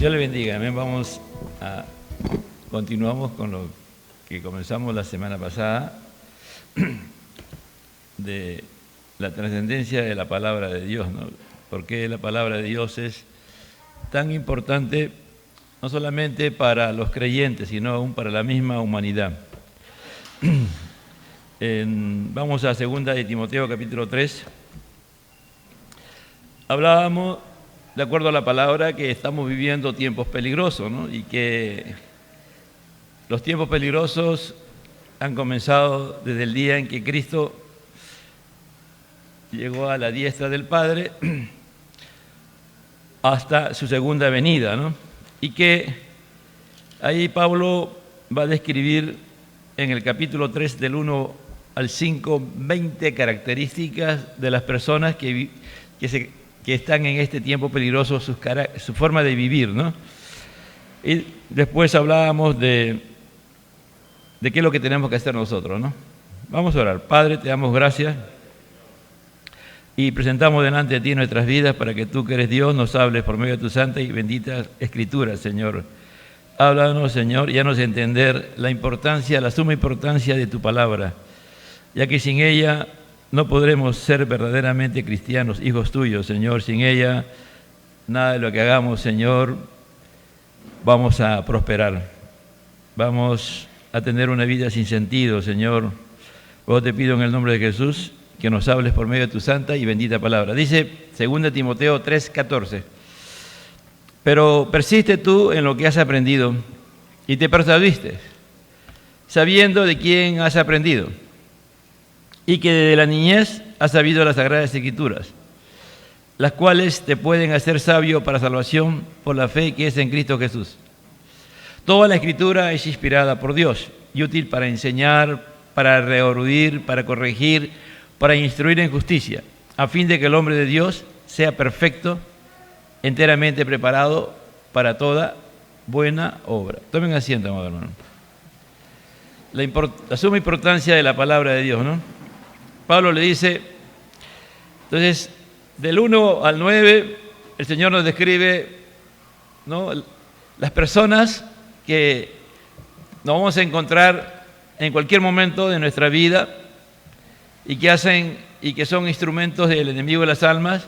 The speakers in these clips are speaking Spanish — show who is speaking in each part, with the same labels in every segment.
Speaker 1: Dios le bendiga. Amén. Continuamos con lo que comenzamos la semana pasada de la trascendencia de la palabra de Dios, ¿no? Porque la palabra de Dios es tan importante no solamente para los creyentes, sino aún para la misma humanidad. Vamos a 2 de Timoteo capítulo 3. Hablábamos, de acuerdo a la palabra, que estamos viviendo tiempos peligrosos, ¿no? Y que los tiempos peligrosos han comenzado desde el día en que Cristo llegó a la diestra del Padre hasta su segunda venida, ¿no? Y que ahí Pablo va a describir en el capítulo 3 del 1 al 5, 20 características de las personas que están en este tiempo peligroso, su forma de vivir, ¿no? Y después hablábamos de qué es lo que tenemos que hacer nosotros, ¿no? Vamos a orar. Padre, te damos gracias y presentamos delante de ti nuestras vidas para que tú, que eres Dios, nos hables por medio de tu santa y bendita Escritura, Señor. Háblanos, Señor, y haznos entender la importancia, la suma importancia de tu palabra, ya que sin ella no podremos ser verdaderamente cristianos, hijos tuyos, Señor. Sin ella, nada de lo que hagamos, Señor, vamos a prosperar. Vamos a tener una vida sin sentido, Señor. Yo te pido en el nombre de Jesús que nos hables por medio de tu santa y bendita palabra. Dice 2 Timoteo 3:14. Pero persiste tú en lo que has aprendido y te persuadiste, sabiendo de quién has aprendido, y que desde la niñez has sabido las Sagradas Escrituras, las cuales te pueden hacer sabio para salvación por la fe que es en Cristo Jesús. Toda la Escritura es inspirada por Dios y útil para enseñar, para redarguir, para corregir, para instruir en justicia, a fin de que el hombre de Dios sea perfecto, enteramente preparado para toda buena obra. Tomen asiento, amado hermano. La suma importancia de la palabra de Dios, ¿no? Pablo le dice, entonces, del 1 al 9, el Señor nos describe, ¿no?, las personas que nos vamos a encontrar en cualquier momento de nuestra vida y que son instrumentos del enemigo de las almas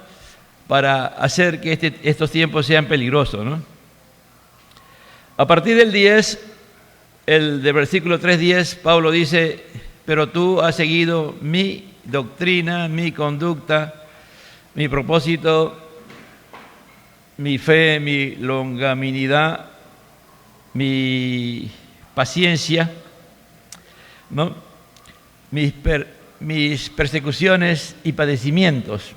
Speaker 1: para hacer que estos tiempos sean peligrosos, ¿no? A partir del 10, del versículo 3:10, Pablo dice, pero tú has seguido mi doctrina, mi conducta, mi propósito, mi fe, mi longanimidad, mi paciencia, ¿no?, mis persecuciones y padecimientos.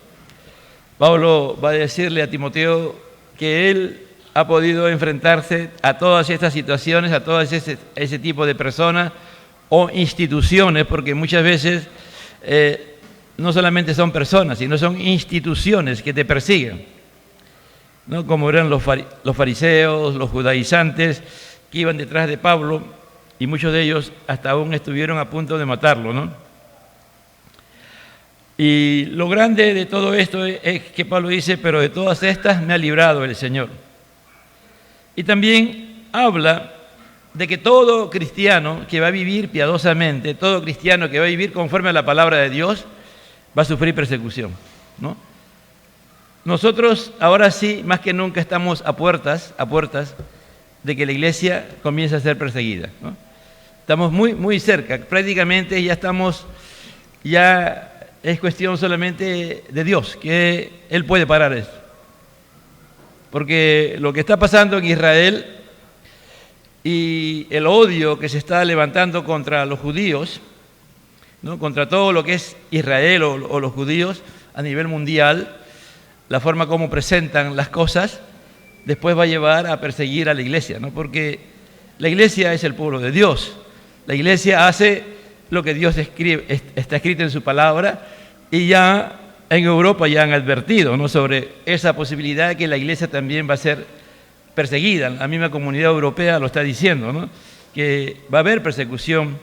Speaker 1: Pablo va a decirle a Timoteo que él ha podido enfrentarse a todas estas situaciones, a todo ese tipo de personas o instituciones, porque muchas veces no solamente son personas, sino son instituciones que te persiguen, ¿no?, como eran los fariseos, los judaizantes que iban detrás de Pablo, y muchos de ellos hasta aún estuvieron a punto de matarlo, ¿no? Y lo grande de todo esto es que Pablo dice, pero de todas estas me ha librado el Señor. Y también habla de que todo cristiano que va a vivir piadosamente, todo cristiano que va a vivir conforme a la palabra de Dios, va a sufrir persecución, ¿no? Nosotros ahora sí, más que nunca, estamos a puertas de que la iglesia comience a ser perseguida, ¿no? Estamos muy, muy cerca, prácticamente ya es cuestión solamente de Dios, que Él puede parar esto. Porque lo que está pasando en Israel y el odio que se está levantando contra los judíos, ¿no?, contra todo lo que es Israel o los judíos a nivel mundial, la forma como presentan las cosas, después va a llevar a perseguir a la iglesia, ¿no? Porque la iglesia es el pueblo de Dios. La iglesia hace lo que Dios está escrito en su palabra, y ya en Europa ya han advertido, ¿no?, sobre esa posibilidad de que la iglesia también va a ser perseguida. La misma comunidad europea lo está diciendo, ¿no?, que va a haber persecución.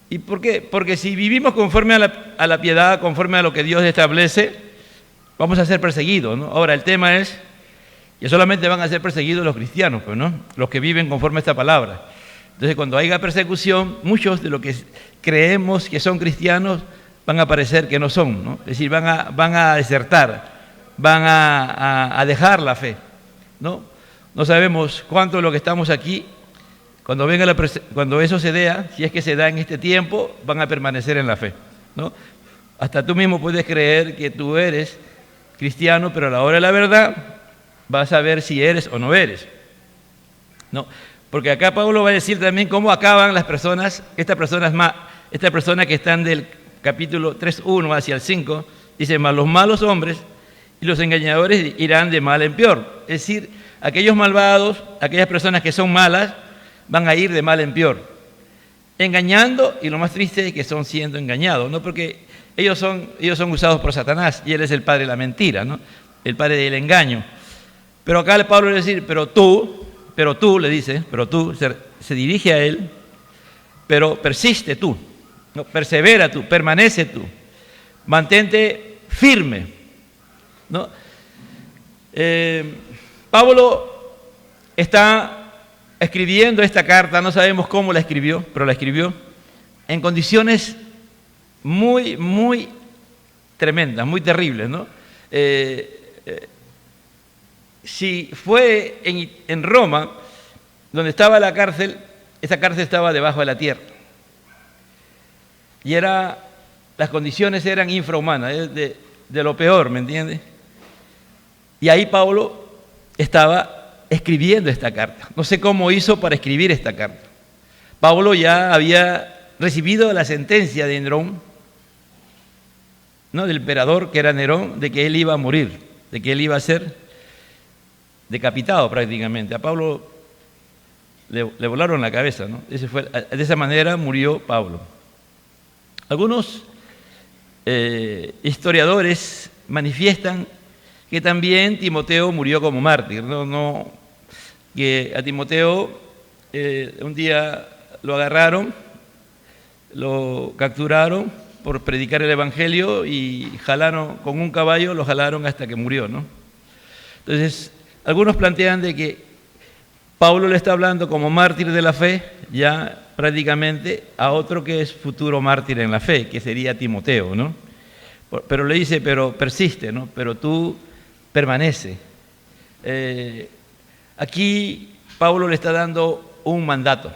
Speaker 1: ¿Y por qué? Porque si vivimos conforme a la piedad, conforme a lo que Dios establece, vamos a ser perseguidos, ¿no? Ahora, el tema es Y solamente van a ser perseguidos los cristianos, pues, ¿no? Los que viven conforme a esta palabra. Entonces, cuando haya persecución, muchos de los que creemos que son cristianos van a parecer que no son, ¿no? Es decir, van a desertar, van a dejar la fe, ¿no? No sabemos cuánto de lo que estamos aquí, cuando eso se dé, si es que se da en este tiempo, van a permanecer en la fe, ¿no? Hasta tú mismo puedes creer que tú eres cristiano, pero a la hora de la verdad vas a ver si eres o no eres, ¿no? Porque acá Pablo va a decir también cómo acaban las personas, estas personas que están del capítulo 3:1 hacia el 5, dice, mas los malos hombres y los engañadores irán de mal en peor. Es decir, aquellos malvados, aquellas personas que son malas, van a ir de mal en peor, engañando, y lo más triste es que son siendo engañados, ¿no? Porque ellos son usados por Satanás, y él es el padre de la mentira, ¿no? El padre del engaño. Pero acá Pablo le dice, pero tú, le dice, se dirige a él, pero persiste tú, ¿no? Persevera tú, permanece tú, mantente firme, ¿no? Pablo está escribiendo esta carta, no sabemos cómo la escribió, pero la escribió en condiciones muy, muy tremendas, muy terribles, ¿no? Si fue en Roma, donde estaba la cárcel, esa cárcel estaba debajo de la tierra. Y las condiciones eran infrahumanas, de lo peor, ¿me entiendes? Y ahí Pablo estaba escribiendo esta carta. No sé cómo hizo para escribir esta carta. Pablo ya había recibido la sentencia de Nerón, ¿no? Del emperador que era Nerón, de que él iba a morir, de que él iba a ser decapitado prácticamente. A Pablo le volaron la cabeza, ¿no? De esa manera murió Pablo. Algunos historiadores manifiestan que también Timoteo murió como mártir, que a Timoteo un día lo agarraron, lo capturaron por predicar el evangelio y jalaron con un caballo, lo jalaron hasta que murió, ¿no? Entonces, algunos plantean de que Pablo le está hablando como mártir de la fe, ya prácticamente a otro que es futuro mártir en la fe, que sería Timoteo, ¿no? Pero le dice, pero persiste, ¿no? Pero tú permanece. Aquí Pablo le está dando un mandato.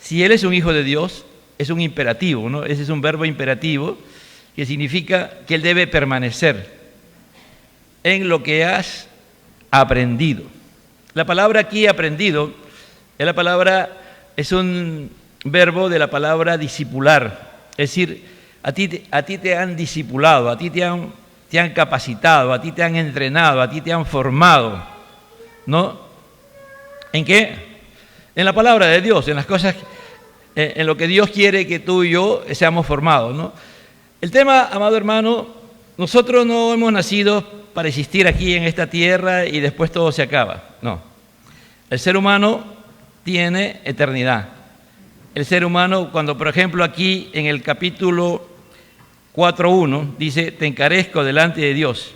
Speaker 1: Si él es un hijo de Dios, es un imperativo, ¿no? Ese es un verbo imperativo que significa que él debe permanecer en lo que has aprendido. La palabra aquí aprendido es un verbo de la palabra discipular, es decir, a ti te han discipulado, a ti te han capacitado, a ti te han entrenado, a ti te han formado, ¿no? ¿En qué? En la palabra de Dios, en las cosas, en lo que Dios quiere que tú y yo seamos formados, ¿no? El tema, amado hermano, nosotros no hemos nacido para existir aquí en esta tierra y después todo se acaba, no. El ser humano tiene eternidad. El ser humano, cuando por ejemplo aquí en el capítulo 4:1 dice, te encarezco delante de Dios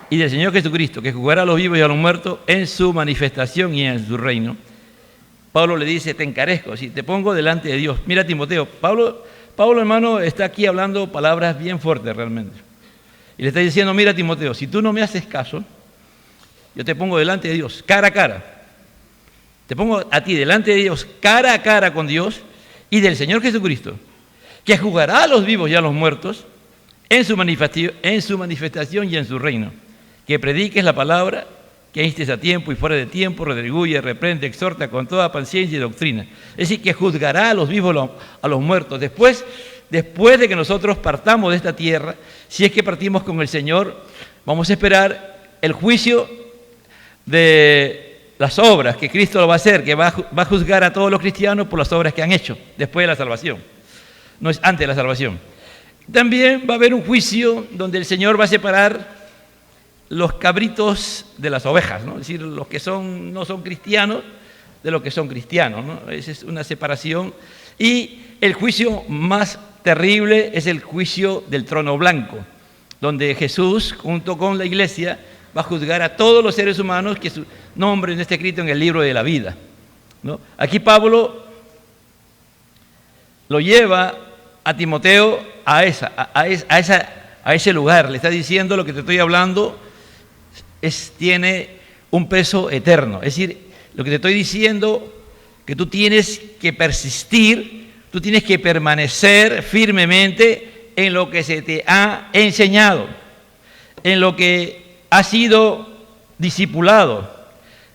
Speaker 1: y del Señor Jesucristo, que juzgará a los vivos y a los muertos en su manifestación y en su reino. Pablo le dice, te encarezco, si te pongo delante de Dios. Mira Timoteo, Pablo hermano está aquí hablando palabras bien fuertes realmente. Y le está diciendo, mira Timoteo, si tú no me haces caso, yo te pongo delante de Dios, cara a cara. Te pongo a ti delante de Dios, cara a cara con Dios y del Señor Jesucristo, que juzgará a los vivos y a los muertos en su manifestación y en su reino. Que prediques la palabra, que instes a tiempo y fuera de tiempo, redarguye, reprende, exhorta con toda paciencia y doctrina. Es decir, que juzgará a los vivos a los muertos. Después de que nosotros partamos de esta tierra, si es que partimos con el Señor, vamos a esperar el juicio de las obras que Cristo lo va a hacer, que va a juzgar a todos los cristianos por las obras que han hecho después de la salvación. No es antes de la salvación. También va a haber un juicio donde el Señor va a separar los cabritos de las ovejas, ¿no? Es decir, los que no son cristianos de los que son cristianos, ¿no? Esa es una separación. Y el juicio más terrible es el juicio del trono blanco, donde Jesús, junto con la iglesia, va a juzgar a todos los seres humanos que su nombre no esté escrito en el libro de la vida, ¿no? Aquí Pablo lo lleva a Timoteo a ese lugar. Le está diciendo: lo que te estoy hablando tiene un peso eterno. Es decir, lo que te estoy diciendo, que tú tienes que persistir, tú tienes que permanecer firmemente en lo que se te ha enseñado, en lo que has sido discipulado.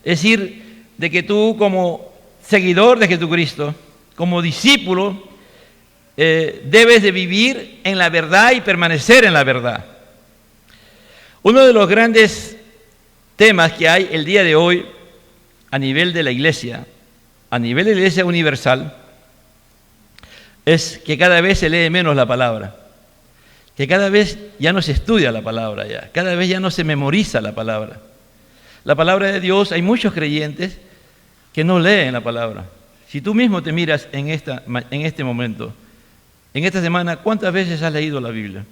Speaker 1: Es decir, de que tú, como seguidor de Jesucristo, como discípulo, debes de vivir en la verdad y permanecer en la verdad. Uno de los grandes temas que hay el día de hoy a nivel de la iglesia universal, es que cada vez se lee menos la palabra, que cada vez ya no se estudia la palabra, cada vez ya no se memoriza la palabra. La palabra de Dios, hay muchos creyentes que no leen la palabra. Si tú mismo te miras en este momento, en esta semana, ¿cuántas veces has leído la Biblia?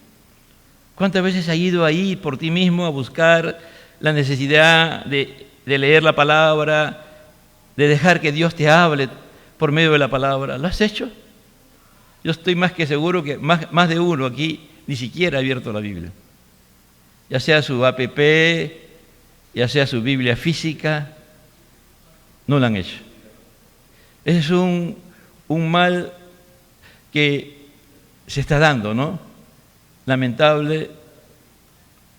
Speaker 1: ¿Cuántas veces has ido ahí por ti mismo a buscar la necesidad de leer la palabra, de dejar que Dios te hable por medio de la palabra? ¿Lo has hecho? Yo estoy más que seguro que más de uno aquí ni siquiera ha abierto la Biblia. Ya sea su app, ya sea su Biblia física, no lo han hecho. Ese es un mal que se está dando, ¿no? Lamentable,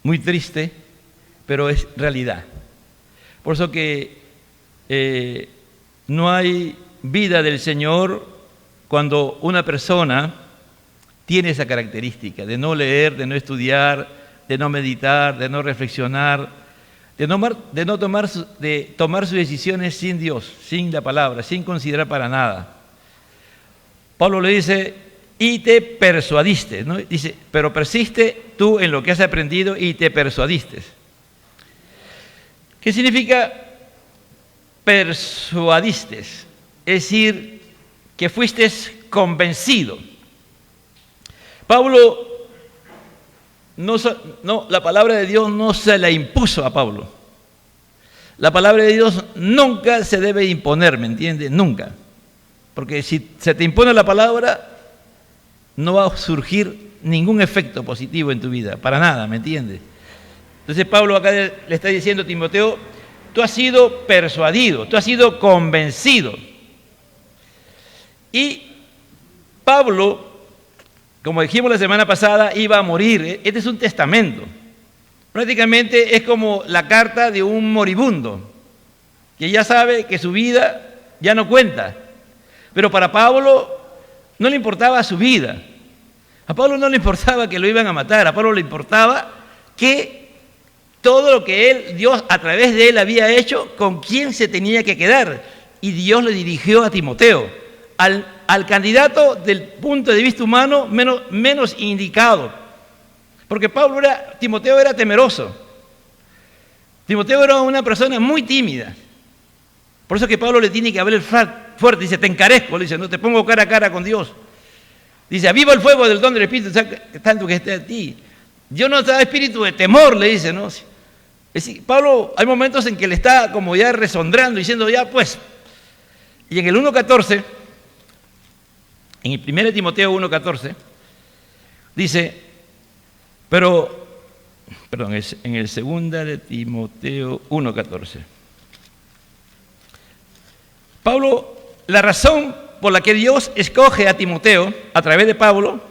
Speaker 1: muy triste, pero es realidad. Por eso que no hay vida del Señor cuando una persona tiene esa característica de no leer, de no estudiar, de no meditar, de no reflexionar, de tomar sus decisiones sin Dios, sin la palabra, sin considerar para nada. Pablo le dice: y te persuadiste, ¿no? Dice: pero persiste tú en lo que has aprendido y te persuadiste. ¿Qué significa persuadiste? Es decir, que fuiste convencido. Pablo, la palabra de Dios no se la impuso a Pablo. La palabra de Dios nunca se debe imponer, ¿me entiendes? Nunca. Porque si se te impone la palabra, no va a surgir ningún efecto positivo en tu vida, para nada, ¿me entiendes? Entonces Pablo acá le está diciendo a Timoteo: tú has sido persuadido, tú has sido convencido. Y Pablo, como dijimos la semana pasada, iba a morir. Este es un testamento. Prácticamente es como la carta de un moribundo, que ya sabe que su vida ya no cuenta. Pero para Pablo no le importaba su vida. A Pablo no le importaba que lo iban a matar. A Pablo le importaba que todo lo que Dios a través de él había hecho, con quién se tenía que quedar. Y Dios le dirigió a Timoteo, al candidato del punto de vista humano menos indicado. Porque Timoteo era temeroso. Timoteo era una persona muy tímida. Por eso que Pablo le tiene que hablar fuerte. Dice: te encarezco, le dice, no te pongo cara a cara con Dios. Dice: aviva el fuego del don del Espíritu tanto que esté a ti. Dios no te da espíritu de temor, le dice, ¿no? Es decir, Pablo, hay momentos en que le está como ya resondrando, diciendo: ya pues. Y en el 1.14, en el 1 Timoteo 1.14, dice, es en el 2 de Timoteo 1.14. Pablo, la razón por la que Dios escoge a Timoteo a través de Pablo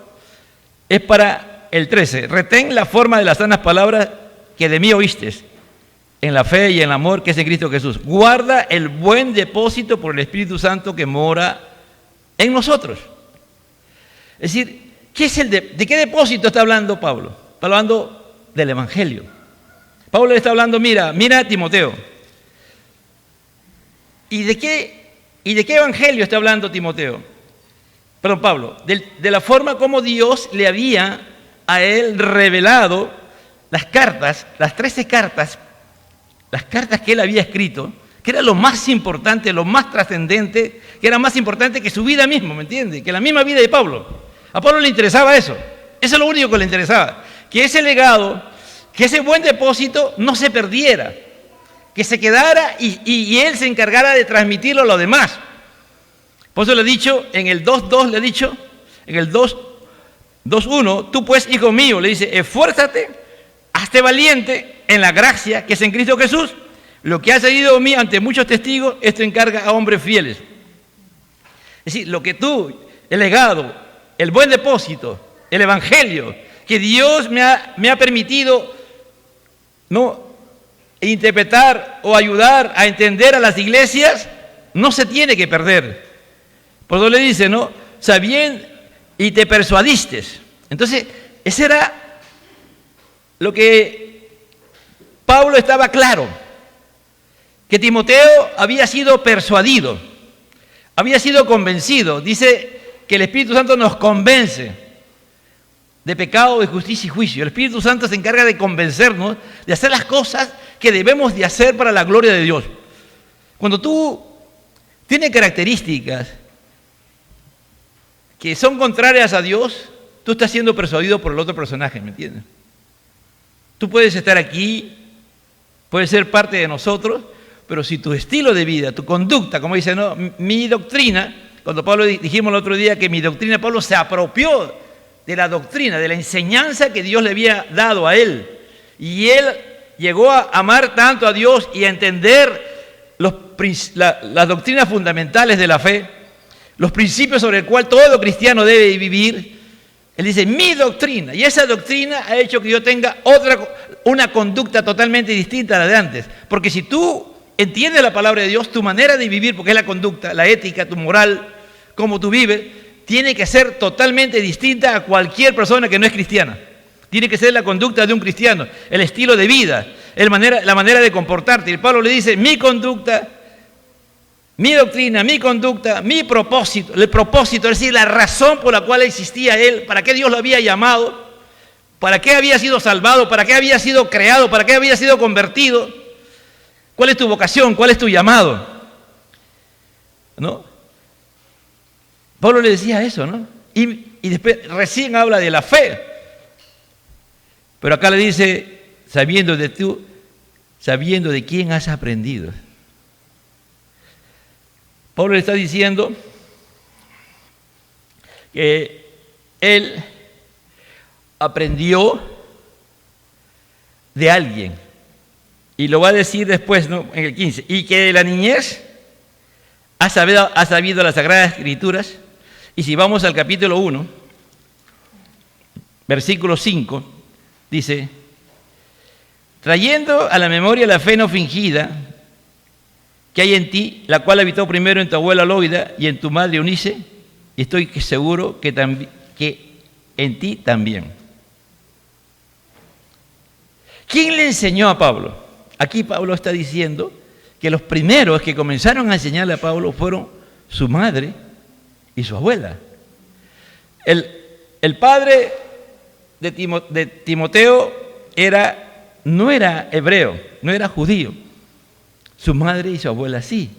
Speaker 1: es para el 13. Retén la forma de las sanas palabras que de mí oíste, en la fe y en el amor que es en Cristo Jesús. Guarda el buen depósito por el Espíritu Santo que mora en nosotros. Es decir, ¿de qué depósito está hablando Pablo? Está hablando del Evangelio. Pablo le está hablando: mira Timoteo. ¿Y de qué evangelio está hablando Pablo? De la forma como Dios le había a él revelado las cartas, las 13 cartas, las cartas que él había escrito, que era lo más importante, lo más trascendente, que era más importante que su vida misma, ¿me entiende? Que la misma vida de Pablo. A Pablo le interesaba eso. Eso es lo único que le interesaba. Que ese legado que ese buen depósito no se perdiera, que se quedara y él se encargara de transmitirlo a los demás. Por eso le he dicho, en el 2.2 le he dicho, en el 2.1, tú pues, hijo mío, le dice, esfuérzate, hazte valiente en la gracia que es en Cristo Jesús. Lo que has seguido de mí ante muchos testigos, esto encarga a hombres fieles. Es decir, lo que tú, el legado, el buen depósito, el evangelio, que Dios me ha permitido, ¿no?, interpretar o ayudar a entender a las iglesias, no se tiene que perder. Por eso le dice, ¿no?, sabiendo y te persuadiste. Entonces, ese era lo que Pablo estaba claro, que Timoteo había sido persuadido, había sido convencido. Dice que el Espíritu Santo nos convence de pecado, de justicia y juicio. El Espíritu Santo se encarga de convencernos de hacer las cosas que debemos de hacer para la gloria de Dios. Cuando tú tienes características que son contrarias a Dios, tú estás siendo persuadido por el otro personaje, ¿me entiendes? Tú puedes estar aquí, puedes ser parte de nosotros, pero si tu estilo de vida, tu conducta, como dice, ¿no?, mi doctrina, cuando Pablo dijimos el otro día que mi doctrina, Pablo se apropió de la doctrina, de la enseñanza que Dios le había dado a él. Y él llegó a amar tanto a Dios y a entender las doctrinas fundamentales de la fe, los principios sobre el cual todo cristiano debe vivir. Él dice, mi doctrina, y esa doctrina ha hecho que yo tenga una conducta totalmente distinta a la de antes. Porque si tú entiendes la palabra de Dios, tu manera de vivir, porque es la conducta, la ética, tu moral, cómo tú vives, tiene que ser totalmente distinta a cualquier persona que no es cristiana. Tiene que ser la conducta de un cristiano, el estilo de vida, la manera de comportarte. Y Pablo le dice, mi conducta, mi doctrina, mi conducta, mi propósito, el propósito, es decir, la razón por la cual existía él, para qué Dios lo había llamado, para qué había sido salvado, para qué había sido creado, para qué había sido convertido, cuál es tu vocación, cuál es tu llamado, ¿no? Pablo le decía eso, ¿no? Y después recién habla de la fe. Pero acá le dice, sabiendo de quién has aprendido. Pablo le está diciendo que él aprendió de alguien. Y lo va a decir después, ¿no?, en el 15. Y que de la niñez ha sabido las Sagradas Escrituras. Y si vamos al capítulo 1, versículo 5, dice, trayendo a la memoria la fe no fingida que hay en ti, la cual habitó primero en tu abuela Loida y en tu madre Eunice, y estoy seguro que en ti también. ¿Quién le enseñó a Pablo? Aquí Pablo está diciendo que los primeros que comenzaron a enseñarle a Pablo fueron su madre y su abuela. El padre de Timoteo no era hebreo, no era judío. Su madre y su abuela sí.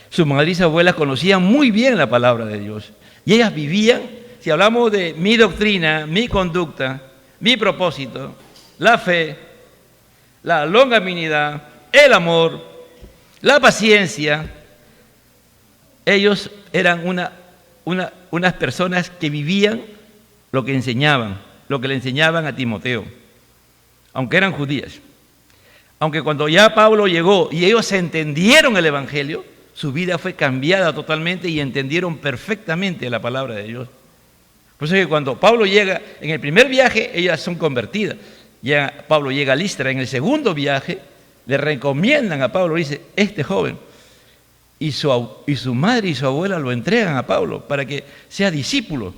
Speaker 1: Su madre y su abuela conocían muy bien la palabra de Dios. Y ellas vivían, si hablamos de mi doctrina, mi conducta, mi propósito, la fe, la longanimidad, el amor, la paciencia, ellos eran unas personas que vivían lo que enseñaban, lo que le enseñaban a Timoteo, aunque eran judías. Aunque cuando ya Pablo llegó y ellos entendieron el Evangelio, su vida fue cambiada totalmente y entendieron perfectamente la palabra de Dios. Por eso es que cuando Pablo llega en el primer viaje, ellas son convertidas. Ya Pablo llega a Listra, en el segundo viaje, le recomiendan a Pablo, dice, este joven, y su madre y su abuela lo entregan a Pablo para que sea discípulo.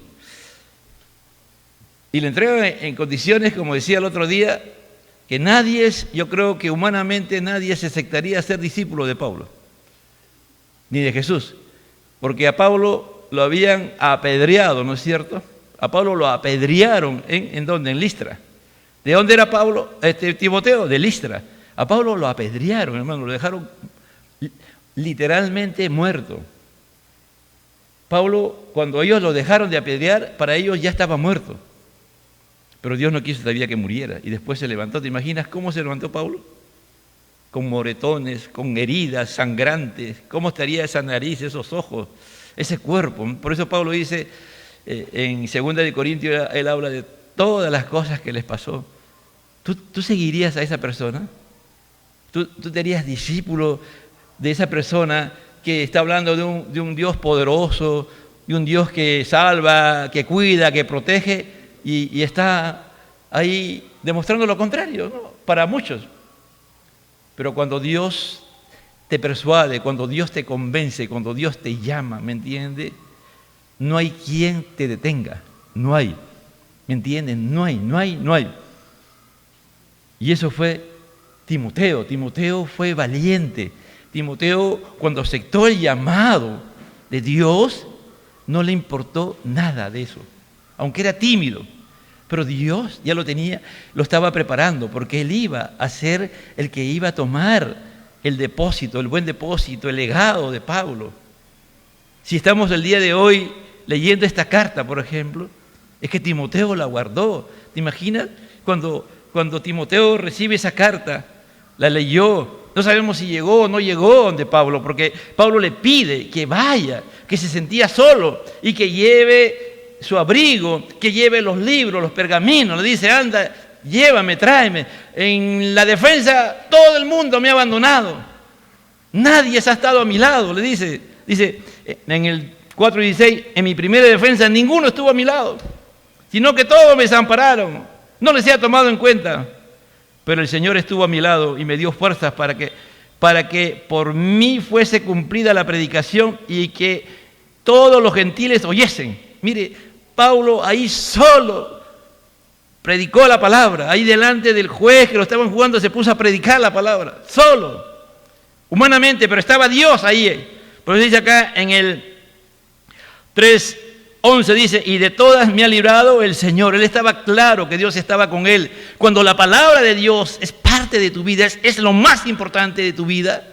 Speaker 1: Y le entregan en condiciones, como decía el otro día, que yo creo que humanamente nadie se aceptaría ser discípulo de Pablo, ni de Jesús, porque a Pablo lo habían apedreado, ¿no es cierto? A Pablo lo apedrearon, ¿en dónde? En Listra. ¿De dónde era Pablo? Timoteo, de Listra. A Pablo lo apedrearon, hermano, lo dejaron literalmente muerto. Pablo, cuando ellos lo dejaron de apedrear, para ellos ya estaba muerto. pero Dios no quiso todavía que muriera, y después se levantó. ¿Te imaginas cómo se levantó Pablo? Con moretones, con heridas sangrantes. ¿Cómo estaría esa nariz, esos ojos, ese cuerpo? Por eso Pablo dice, en 2 de Corintios, él habla de todas las cosas que les pasó. ¿Tú seguirías a esa persona? ¿Tú te harías discípulo de esa persona que está hablando de un Dios poderoso, de un Dios que salva, que cuida, que protege, y está ahí demostrando lo contrario, ¿no? Para muchos? Pero cuando Dios te persuade, cuando Dios te convence, cuando Dios te llama, ¿me entiendes? No hay quien te detenga, no hay, ¿me entiendes? No hay. Y eso fue Timoteo. Timoteo fue valiente. Timoteo, cuando aceptó el llamado de Dios, no le importó nada de eso, aunque era tímido. Pero Dios ya lo tenía, lo estaba preparando, porque él iba a ser el que iba a tomar el depósito, el buen depósito, el legado de Pablo. Si estamos el día de hoy leyendo esta carta, por ejemplo, es que Timoteo la guardó. ¿Te imaginas? Cuando Timoteo recibe esa carta, la leyó, no sabemos si llegó o no llegó donde Pablo, porque Pablo le pide que vaya, que se sentía solo y que lleve su abrigo, que lleve los libros, los pergaminos. Le dice, anda, llévame, tráeme. En la defensa todo el mundo me ha abandonado. Nadie ha estado a mi lado, le dice. Dice en el 4:16, en mi primera defensa ninguno estuvo a mi lado, sino que todos me desampararon. No les he tomado en cuenta. Pero el Señor estuvo a mi lado y me dio fuerzas para que por mí fuese cumplida la predicación y que todos los gentiles oyesen. Mire, Pablo ahí solo predicó la palabra, ahí delante del juez que lo estaban juzgando se puso a predicar la palabra, solo, humanamente, pero estaba Dios ahí. Por eso dice acá en el 3:11, dice, y de todas me ha librado el Señor. Él estaba claro que Dios estaba con él. Cuando la palabra de Dios es parte de tu vida, es lo más importante de tu vida,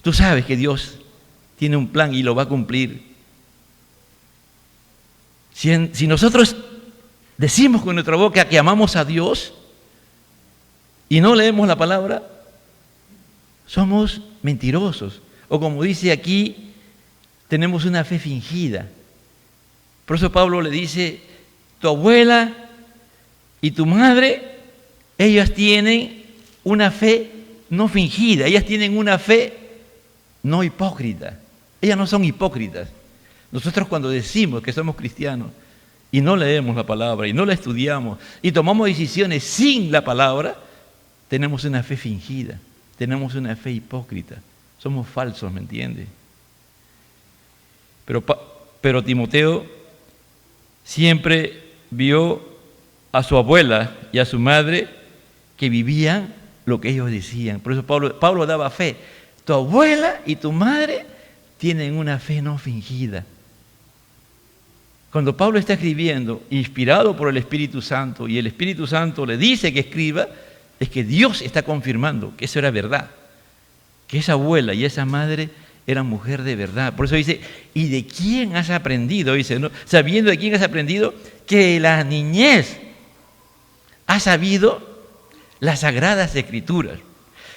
Speaker 1: tú sabes que Dios tiene un plan y lo va a cumplir. Si nosotros decimos con nuestra boca que amamos a Dios y no leemos la palabra, somos mentirosos. O como dice aquí, tenemos una fe fingida. Por eso Pablo le dice, tu abuela y tu madre, ellas tienen una fe no fingida, ellas tienen una fe no hipócrita. Ellas no son hipócritas. Nosotros cuando decimos que somos cristianos y no leemos la palabra y no la estudiamos y tomamos decisiones sin la palabra, tenemos una fe fingida, tenemos una fe hipócrita, somos falsos, ¿me entiendes? Pero Timoteo siempre vio a su abuela y a su madre que vivían lo que ellos decían. Por eso Pablo daba fe. Tu abuela y tu madre tienen una fe no fingida. Cuando Pablo está escribiendo, inspirado por el Espíritu Santo, y el Espíritu Santo le dice que escriba, es que Dios está confirmando que eso era verdad, que esa abuela y esa madre eran mujer de verdad. Por eso dice, ¿y de quién has aprendido? Dice, ¿no? Sabiendo de quién has aprendido, que la niñez ha sabido las Sagradas Escrituras.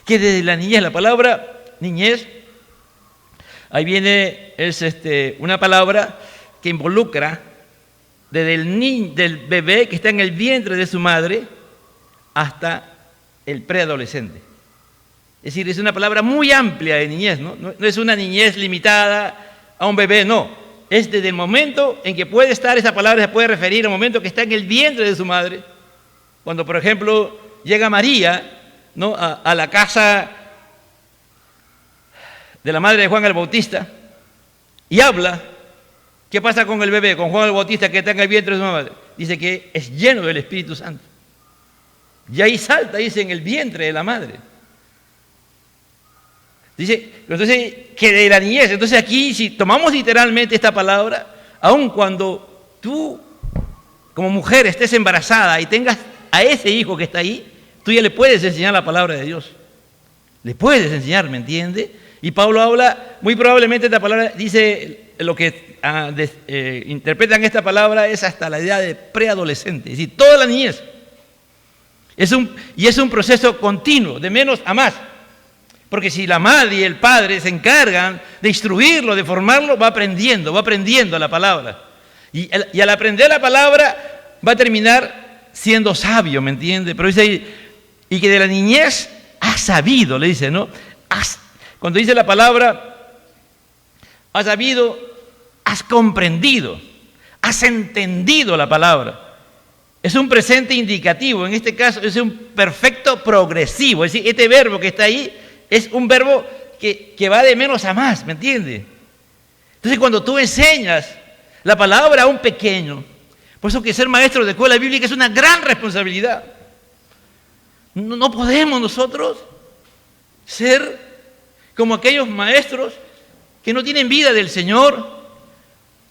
Speaker 1: Que desde la niñez, la palabra niñez, ahí viene, es una palabra que involucra desde del bebé que está en el vientre de su madre hasta el preadolescente. Es decir, es una palabra muy amplia de niñez, ¿no? No es una niñez limitada a un bebé, no. Es desde el momento en que puede estar, esa palabra se puede referir al momento que está en el vientre de su madre. Cuando, por ejemplo, llega María, ¿no?, a la casa de la madre de Juan el Bautista y habla. ¿Qué pasa con el bebé, con Juan el Bautista que está en el vientre de su madre? Dice que es lleno del Espíritu Santo. Y ahí salta, dice, en el vientre de la madre. Dice, entonces, que de la niñez. Entonces aquí, si tomamos literalmente esta palabra, aun cuando tú, como mujer, estés embarazada y tengas a ese hijo que está ahí, tú ya le puedes enseñar la palabra de Dios. Le puedes enseñar, ¿me entiende? Y Pablo habla, muy probablemente esta palabra dice, lo que interpretan esta palabra es hasta la edad de preadolescente, es decir, toda la niñez. Es un proceso continuo, de menos a más. Porque si la madre y el padre se encargan de instruirlo, de formarlo, va aprendiendo la palabra. Y al aprender la palabra va a terminar siendo sabio, ¿me entiende? Pero dice ahí, y que de la niñez has sabido, le dice, ¿no? Cuando dice la palabra, has sabido, has comprendido, has entendido la palabra. Es un presente indicativo, en este caso es un perfecto progresivo, es decir, este verbo que está ahí es un verbo que va de menos a más, ¿me entiende? Entonces cuando tú enseñas la palabra a un pequeño, por eso que ser maestro de escuela bíblica es una gran responsabilidad. No podemos nosotros ser como aquellos maestros que no tienen vida del Señor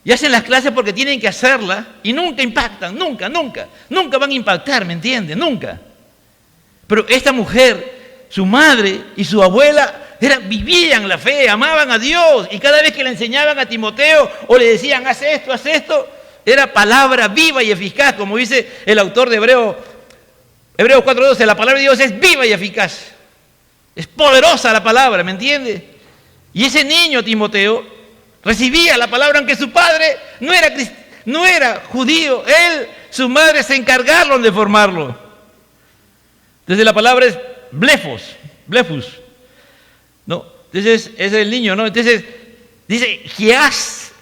Speaker 1: y hacen las clases porque tienen que hacerlas y nunca impactan, nunca van a impactar, ¿me entienden? Nunca. Pero esta mujer, su madre y su abuela vivían la fe, amaban a Dios y cada vez que le enseñaban a Timoteo o le decían haz esto, era palabra viva y eficaz, como dice el autor de Hebreos 4:12, la palabra de Dios es viva y eficaz. Es poderosa la palabra, ¿me entiende? Y ese niño, Timoteo, recibía la palabra aunque su padre no era judío. Su madre se encargaron de formarlo. Entonces la palabra es blefus, ¿no? Entonces es el niño, ¿no? Entonces dice que has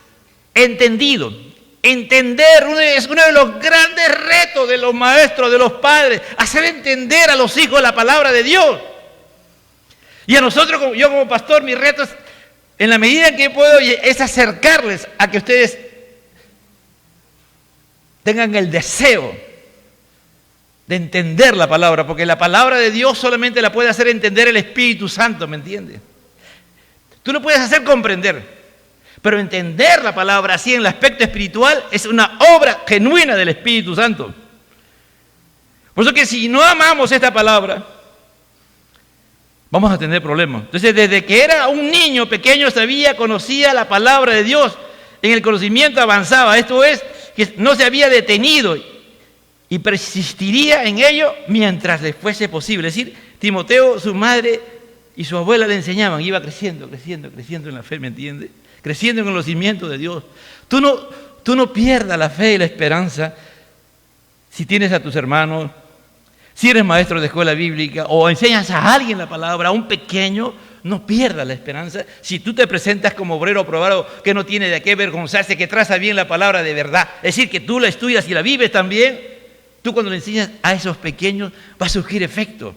Speaker 1: entendido. Entender es uno de los grandes retos de los maestros, de los padres, hacer entender a los hijos la palabra de Dios. Y a nosotros, yo como pastor, mi reto es, en la medida en que puedo, es acercarles a que ustedes tengan el deseo de entender la palabra, porque la palabra de Dios solamente la puede hacer entender el Espíritu Santo, ¿me entiendes? Tú lo puedes hacer comprender, pero entender la palabra así en el aspecto espiritual es una obra genuina del Espíritu Santo. Por eso que si no amamos esta palabra, vamos a tener problemas. Entonces, desde que era un niño pequeño conocía la palabra de Dios. En el conocimiento avanzaba. Esto es, que no se había detenido y persistiría en ello mientras le fuese posible. Es decir, Timoteo, su madre y su abuela le enseñaban. Iba creciendo en la fe, ¿me entiendes? Creciendo en el conocimiento de Dios. Tú no pierdas la fe y la esperanza si tienes a tus hermanos. Si eres maestro de escuela bíblica o enseñas a alguien la palabra, a un pequeño, no pierdas la esperanza. Si tú te presentas como obrero aprobado, que no tiene de qué avergonzarse, que traza bien la palabra de verdad, es decir, que tú la estudias y la vives también, tú cuando le enseñas a esos pequeños va a surgir efecto,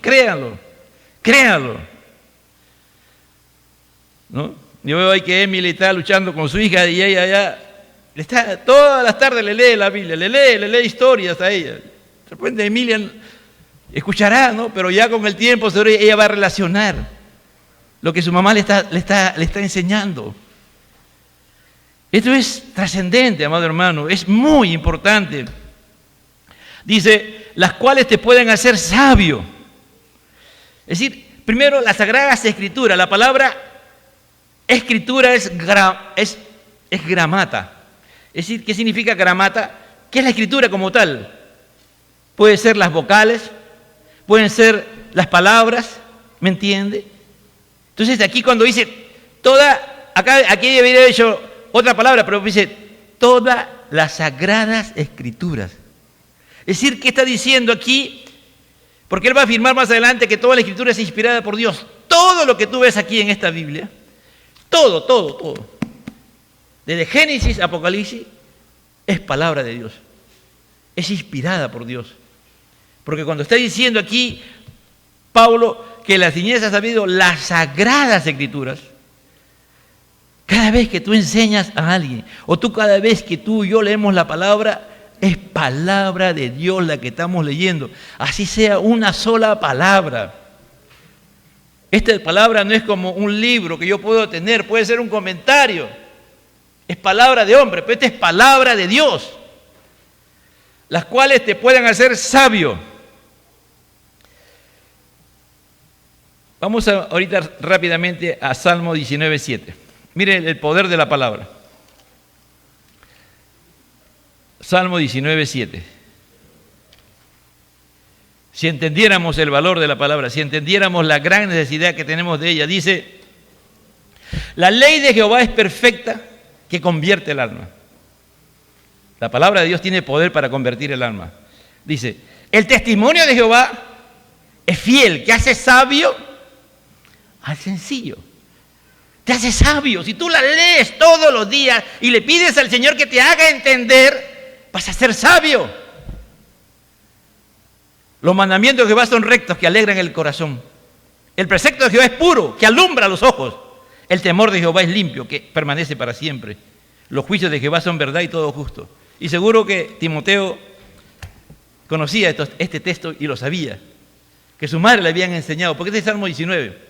Speaker 1: créanlo. ¿No? Yo veo ahí que Emily está luchando con su hija y ella ya todas las tardes le lee la Biblia, le lee historias a ella. De repente Emilia escuchará, ¿no? Pero ya con el tiempo ella va a relacionar lo que su mamá le está enseñando. Esto es trascendente, amado hermano, es muy importante. Dice, las cuales te pueden hacer sabio. Es decir, primero las Sagradas Escrituras. La palabra escritura es gramata. Es decir, ¿qué significa gramata? ¿Qué es la escritura como tal? Puede ser las vocales, pueden ser las palabras, ¿me entiende? Entonces aquí cuando dice aquí debería dicho otra palabra, pero dice todas las Sagradas Escrituras. Es decir, ¿qué está diciendo aquí? Porque él va a afirmar más adelante que toda la Escritura es inspirada por Dios. Todo lo que tú ves aquí en esta Biblia, todo, desde Génesis a Apocalipsis, es palabra de Dios. Es inspirada por Dios. Porque cuando está diciendo aquí Pablo que la niñez ha sabido las Sagradas Escrituras, cada vez que tú enseñas a alguien, o cada vez que tú y yo leemos la palabra, es palabra de Dios la que estamos leyendo. Así sea una sola palabra. Esta palabra no es como un libro que yo puedo tener, puede ser un comentario. Es palabra de hombre, pero esta es palabra de Dios, las cuales te pueden hacer sabio. Vamos ahorita rápidamente a Salmo 19:7. Miren el poder de la palabra. Salmo 19:7. Si entendiéramos el valor de la palabra, si entendiéramos la gran necesidad que tenemos de ella, dice: la ley de Jehová es perfecta, que convierte el alma. La palabra de Dios tiene poder para convertir el alma. Dice: el testimonio de Jehová es fiel, que hace sabio al sencillo. Te hace sabio. Si tú la lees todos los días y le pides al Señor que te haga entender, vas a ser sabio. Los mandamientos de Jehová son rectos, que alegran el corazón. El precepto de Jehová es puro, que alumbra los ojos. El temor de Jehová es limpio, que permanece para siempre. Los juicios de Jehová son verdad y todo justo. Y seguro que Timoteo conocía este texto y lo sabía, que su madre le habían enseñado, porque este es el Salmo 19.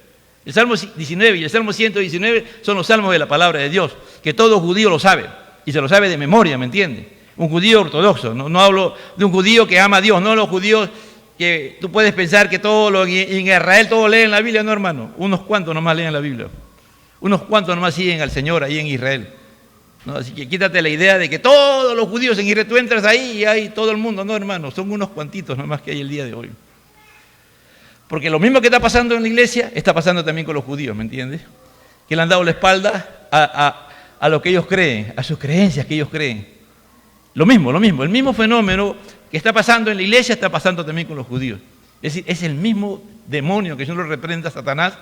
Speaker 1: El Salmo 19 y el Salmo 119 son los salmos de la palabra de Dios, que todo judío lo sabe, y se lo sabe de memoria, ¿me entiende? Un judío ortodoxo, no hablo de un judío que ama a Dios, no los judíos que tú puedes pensar que en Israel todos leen la Biblia, no, hermano. Unos cuantos nomás leen la Biblia. Unos cuantos nomás siguen al Señor ahí en Israel. ¿No? Así que quítate la idea de que todos los judíos en Israel, tú entras ahí y hay todo el mundo. No, hermano, son unos cuantitos nomás que hay el día de hoy. Porque lo mismo que está pasando en la iglesia, está pasando también con los judíos, ¿me entiendes? Que le han dado la espalda a lo que ellos creen, a sus creencias que ellos creen. Lo mismo, el mismo fenómeno que está pasando en la iglesia está pasando también con los judíos. Es decir, es el mismo demonio que yo lo representa a Satanás,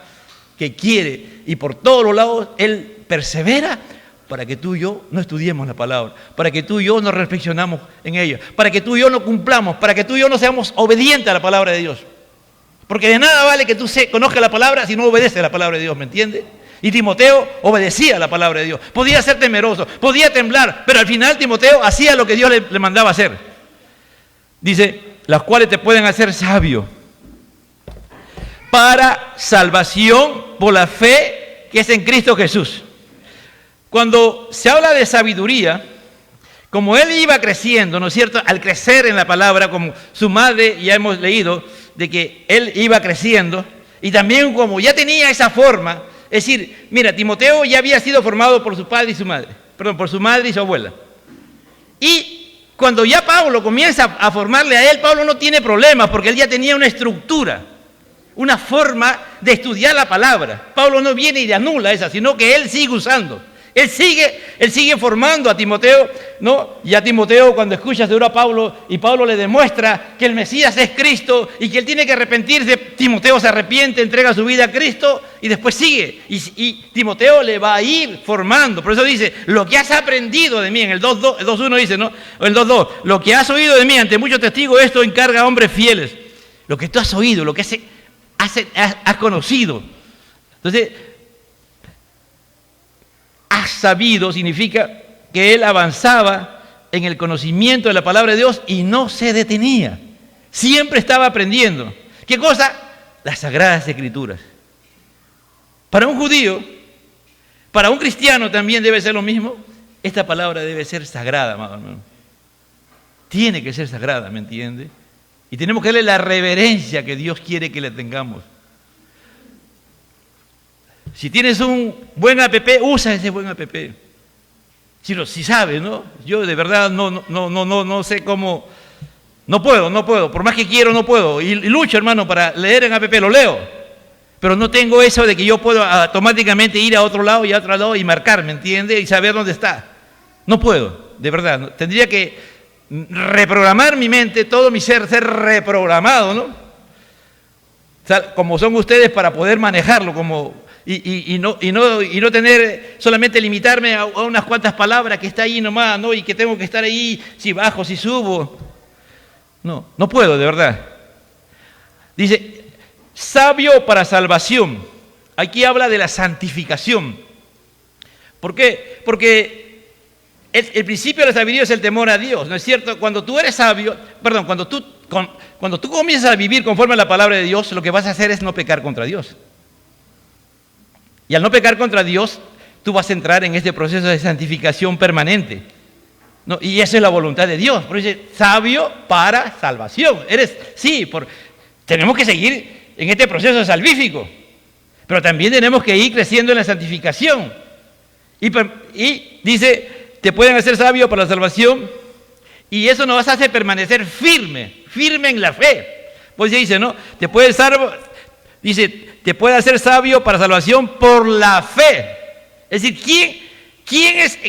Speaker 1: que quiere, y por todos los lados, él persevera para que tú y yo no estudiemos la palabra, para que tú y yo no reflexionamos en ella, para que tú y yo no cumplamos, para que tú y yo no seamos obedientes a la palabra de Dios. Porque de nada vale que tú conozcas la palabra si no obedeces a la palabra de Dios, ¿me entiendes? Y Timoteo obedecía a la palabra de Dios. Podía ser temeroso, podía temblar, pero al final Timoteo hacía lo que Dios le mandaba hacer. Dice: las cuales te pueden hacer sabio para salvación por la fe que es en Cristo Jesús. Cuando se habla de sabiduría, como él iba creciendo, ¿no es cierto? Al crecer en la palabra, como su madre, ya hemos leído, de que él iba creciendo, y también como ya tenía esa forma, es decir, mira, Timoteo ya había sido formado por su padre y su madre, perdón, por su madre y su abuela. Y cuando ya Pablo comienza a formarle a él, Pablo no tiene problemas, porque él ya tenía una estructura, una forma de estudiar la palabra. Pablo no viene y le anula esa, sino que él sigue usando. Él sigue formando a Timoteo, ¿no? Y a Timoteo, cuando escucha seguro a Pablo, y Pablo le demuestra que el Mesías es Cristo y que él tiene que arrepentirse, Timoteo se arrepiente, entrega su vida a Cristo y después sigue. Y Timoteo le va a ir formando. Por eso dice: lo que has aprendido de mí, en el 2.1 dice, ¿no? O el 2.2, lo que has oído de mí ante muchos testigos, esto encarga a hombres fieles. Lo que tú has oído, lo que has conocido. Entonces, has sabido significa que él avanzaba en el conocimiento de la palabra de Dios y no se detenía. Siempre estaba aprendiendo. ¿Qué cosa? Las Sagradas Escrituras. Para un judío, para un cristiano también debe ser lo mismo. Esta palabra debe ser sagrada, amado hermano. Tiene que ser sagrada, ¿me entiende? Y tenemos que darle la reverencia que Dios quiere que le tengamos. Si tienes un buen app, usa ese buen app. Si sabes, ¿no? Yo de verdad no sé cómo. No puedo. Por más que quiero, no puedo. Y lucho, hermano, para leer en app, lo leo. Pero no tengo eso de que yo puedo automáticamente ir a otro lado y a otro lado y marcar, ¿me entiende? Y saber dónde está. No puedo, de verdad. Tendría que reprogramar mi mente, todo mi ser reprogramado, ¿no? O sea, como son ustedes, para poder manejarlo como. Y no tener, solamente limitarme a unas cuantas palabras que está ahí nomás, ¿no? Y que tengo que estar ahí, si bajo, si subo. No puedo, de verdad. Dice: sabio para salvación. Aquí habla de la santificación. ¿Por qué? Porque el principio de la sabiduría es el temor a Dios, ¿no es cierto? Cuando tú eres sabio, cuando tú comienzas a vivir conforme a la palabra de Dios, lo que vas a hacer es no pecar contra Dios. Y al no pecar contra Dios, tú vas a entrar en este proceso de santificación permanente, ¿no? Y esa es la voluntad de Dios. Por eso dice: sabio para salvación. Tenemos que seguir en este proceso salvífico. Pero también tenemos que ir creciendo en la santificación. Y dice, te pueden hacer sabio para la salvación, y eso nos hace permanecer firme en la fe. Pues dice, ¿no? Te puede hacer sabio para salvación por la fe. Es decir,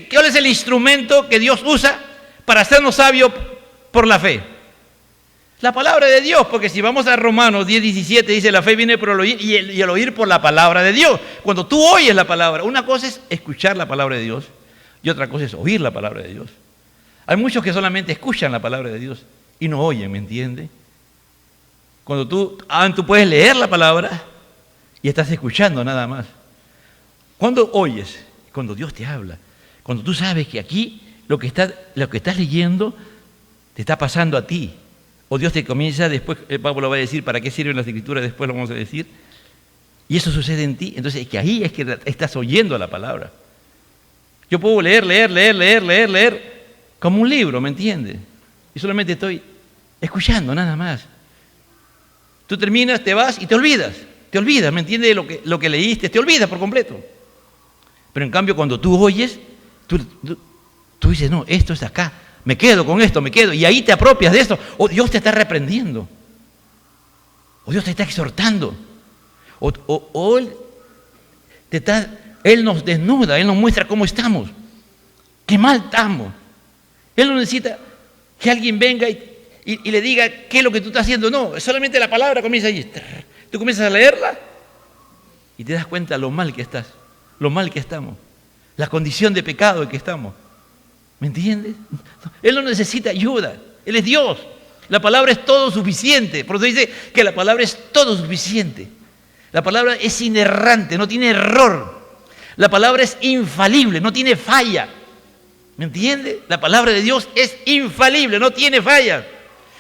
Speaker 1: ¿cuál es el instrumento que Dios usa para hacernos sabios por la fe? La palabra de Dios, porque si vamos a Romanos 10:17, dice, la fe viene por el oír y el oír por la palabra de Dios. Cuando tú oyes la palabra, una cosa es escuchar la palabra de Dios y otra cosa es oír la palabra de Dios. Hay muchos que solamente escuchan la palabra de Dios y no oyen, ¿me entiendes? Cuando tú puedes leer la palabra y estás escuchando nada más. Cuando oyes, cuando Dios te habla, cuando tú sabes que aquí lo que estás leyendo te está pasando a ti, o Dios te comienza, después Pablo va a decir para qué sirven las escrituras, después lo vamos a decir, y eso sucede en ti, entonces es que ahí es que estás oyendo la palabra. Yo puedo leer como un libro, ¿me entiendes? Y solamente estoy escuchando nada más. Tú terminas, te vas y te olvidas, ¿me entiendes? Lo que leíste, te olvidas por completo. Pero en cambio cuando tú oyes, tú dices, no, esto es acá, me quedo con esto, y ahí te apropias de esto, o Dios te está reprendiendo, o Dios te está exhortando, o Él nos desnuda, Él nos muestra cómo estamos, qué mal estamos. Él no necesita que alguien venga y le diga qué es lo que tú estás haciendo, no, solamente la palabra comienza allí, tú comienzas a leerla y te das cuenta lo mal que estás, lo mal que estamos, la condición de pecado en que estamos. ¿Me entiendes? Él no necesita ayuda. Él es Dios. La palabra es todo suficiente. Por eso dice que la palabra es todo suficiente. La palabra es inerrante, no tiene error. La palabra es infalible, no tiene falla. ¿Me entiendes? La palabra de Dios es infalible, no tiene falla.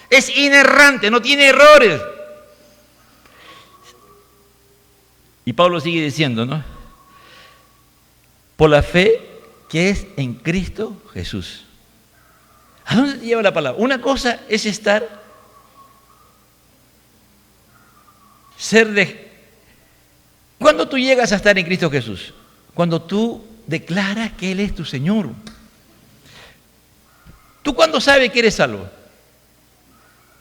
Speaker 1: Es inerrante, no tiene errores. Y Pablo sigue diciendo, ¿no? Por la fe que es en Cristo Jesús. ¿A dónde te lleva la palabra? Una cosa es ¿Cuándo tú llegas a estar en Cristo Jesús? Cuando tú declaras que Él es tu Señor. ¿Tú cuándo sabes que eres salvo?